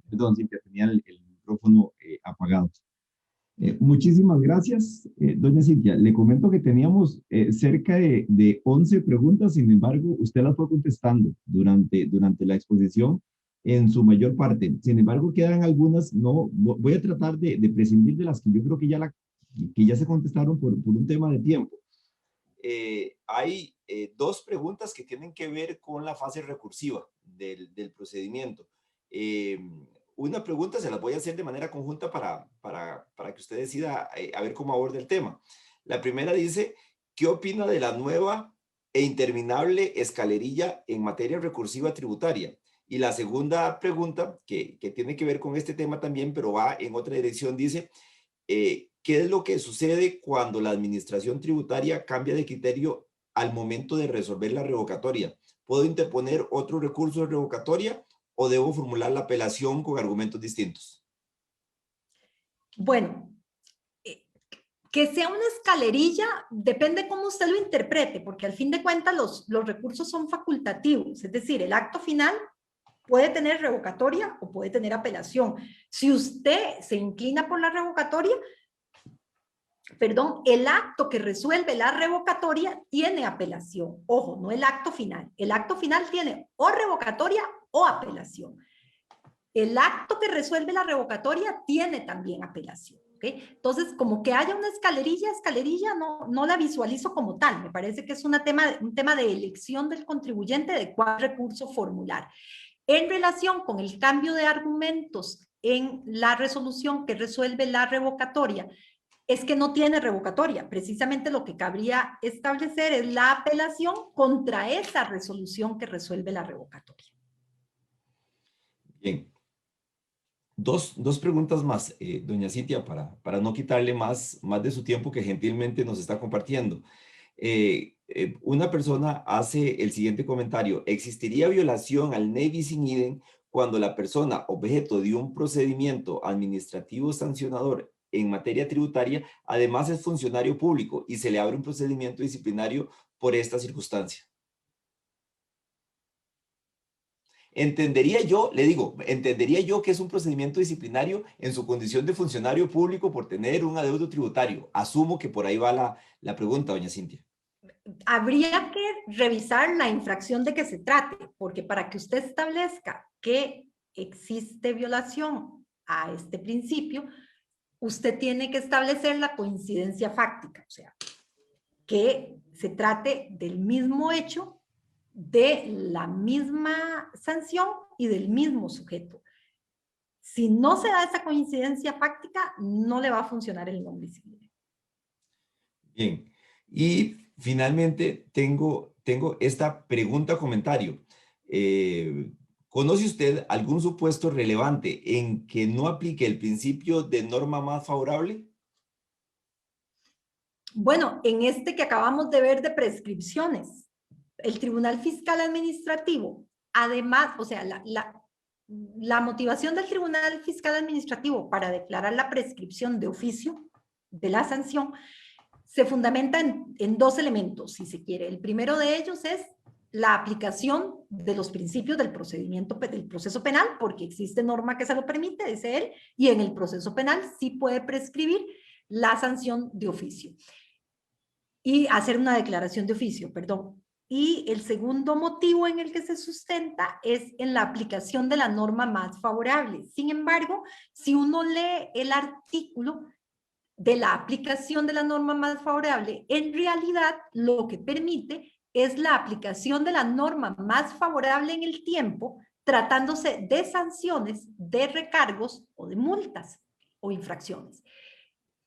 Perdón, Cintia, tenía el micrófono apagado. Muchísimas gracias, doña Cintia. Le comento que teníamos cerca de 11 preguntas, sin embargo, usted las fue contestando durante la exposición en su mayor parte. Sin embargo, quedan algunas, no, voy a tratar de prescindir de las que yo creo que ya se contestaron por un tema de tiempo. Hay dos preguntas que tienen que ver con la fase recursiva del procedimiento. Una pregunta se las voy a hacer de manera conjunta para que usted decida a ver cómo aborda el tema. La primera dice, ¿qué opina de la nueva e interminable escalerilla en materia recursiva tributaria? Y la segunda pregunta, que tiene que ver con este tema también, pero va en otra dirección, dice, ¿qué es lo que sucede cuando la administración tributaria cambia de criterio al momento de resolver la revocatoria? ¿Puedo interponer otro recurso de revocatoria o debo formular la apelación con argumentos distintos? Bueno, que sea una escalerilla depende cómo usted lo interprete, porque al fin de cuentas los recursos son facultativos, es decir, el acto final puede tener revocatoria o puede tener apelación. Si usted se inclina por la revocatoria, perdón, el acto que resuelve la revocatoria tiene apelación. Ojo, no el acto final. El acto final tiene o revocatoria o apelación. El acto que resuelve la revocatoria tiene también apelación. ¿Okay? Entonces, como que haya una escalerilla, no la visualizo como tal. Me parece que es un tema de elección del contribuyente de cuál recurso formular. En relación con el cambio de argumentos en la resolución que resuelve la revocatoria, es que no tiene revocatoria. Precisamente lo que cabría establecer es la apelación contra esa resolución que resuelve la revocatoria. Bien. Dos preguntas más, doña Cintia, para no quitarle más de su tiempo que gentilmente nos está compartiendo. Una persona hace el siguiente comentario: ¿existiría violación al ne bis in idem cuando la persona objeto de un procedimiento administrativo sancionador en materia tributaria además es funcionario público y se le abre un procedimiento disciplinario por esta circunstancia? Entendería yo, le digo, entendería yo que es un procedimiento disciplinario en su condición de funcionario público por tener un adeudo tributario. Asumo que por ahí va la pregunta, doña Cintia. Habría que revisar la infracción de que se trate, porque para que usted establezca que existe violación a este principio, usted tiene que establecer la coincidencia fáctica, o sea, que se trate del mismo hecho, de la misma sanción y del mismo sujeto. Si no se da esa coincidencia fáctica, no le va a funcionar el non bis in idem. Bien, y finalmente tengo esta pregunta comentario. ¿Conoce usted algún supuesto relevante en que no aplique el principio de norma más favorable? Bueno, en este que acabamos de ver de prescripciones, el Tribunal Fiscal Administrativo, además, o sea, la motivación del Tribunal Fiscal Administrativo para declarar la prescripción de oficio de la sanción se fundamenta en dos elementos, si se quiere. El primero de ellos es la aplicación de los principios del proceso penal, porque existe norma que se lo permite, dice él, y en el proceso penal sí puede prescribir la sanción de oficio y hacer una declaración de oficio, perdón. Y el segundo motivo en el que se sustenta es en la aplicación de la norma más favorable. Sin embargo, si uno lee el artículo de la aplicación de la norma más favorable, en realidad lo que permite es la aplicación de la norma más favorable en el tiempo, tratándose de sanciones, de recargos o de multas o infracciones,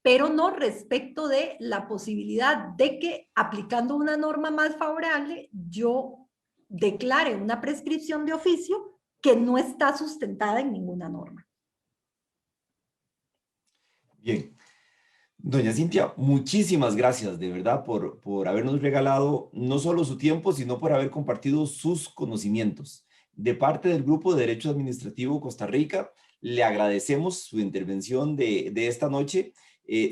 pero no respecto de la posibilidad de que aplicando una norma más favorable yo declare una prescripción de oficio que no está sustentada en ninguna norma. Bien. Doña Cintia, muchísimas gracias de verdad por habernos regalado no solo su tiempo, sino por haber compartido sus conocimientos. De parte del Grupo de Derecho Administrativo Costa Rica, le agradecemos su intervención de esta noche,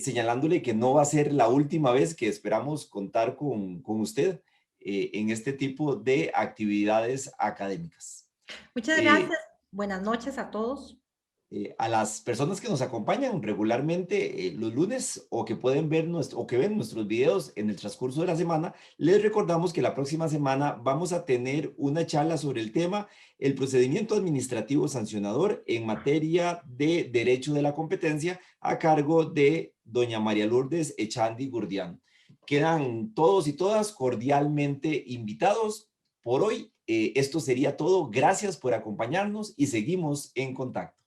señalándole que no va a ser la última vez que esperamos contar con usted en este tipo de actividades académicas. Muchas gracias. Buenas noches a todos. A las personas que nos acompañan regularmente los lunes o que pueden ver o que ven nuestros videos en el transcurso de la semana, les recordamos que la próxima semana vamos a tener una charla sobre el tema el procedimiento administrativo sancionador en materia de derecho de la competencia a cargo de doña María Lourdes Echandi Gurdián. Quedan todos y todas cordialmente invitados. Por hoy, esto sería todo. Gracias por acompañarnos y seguimos en contacto.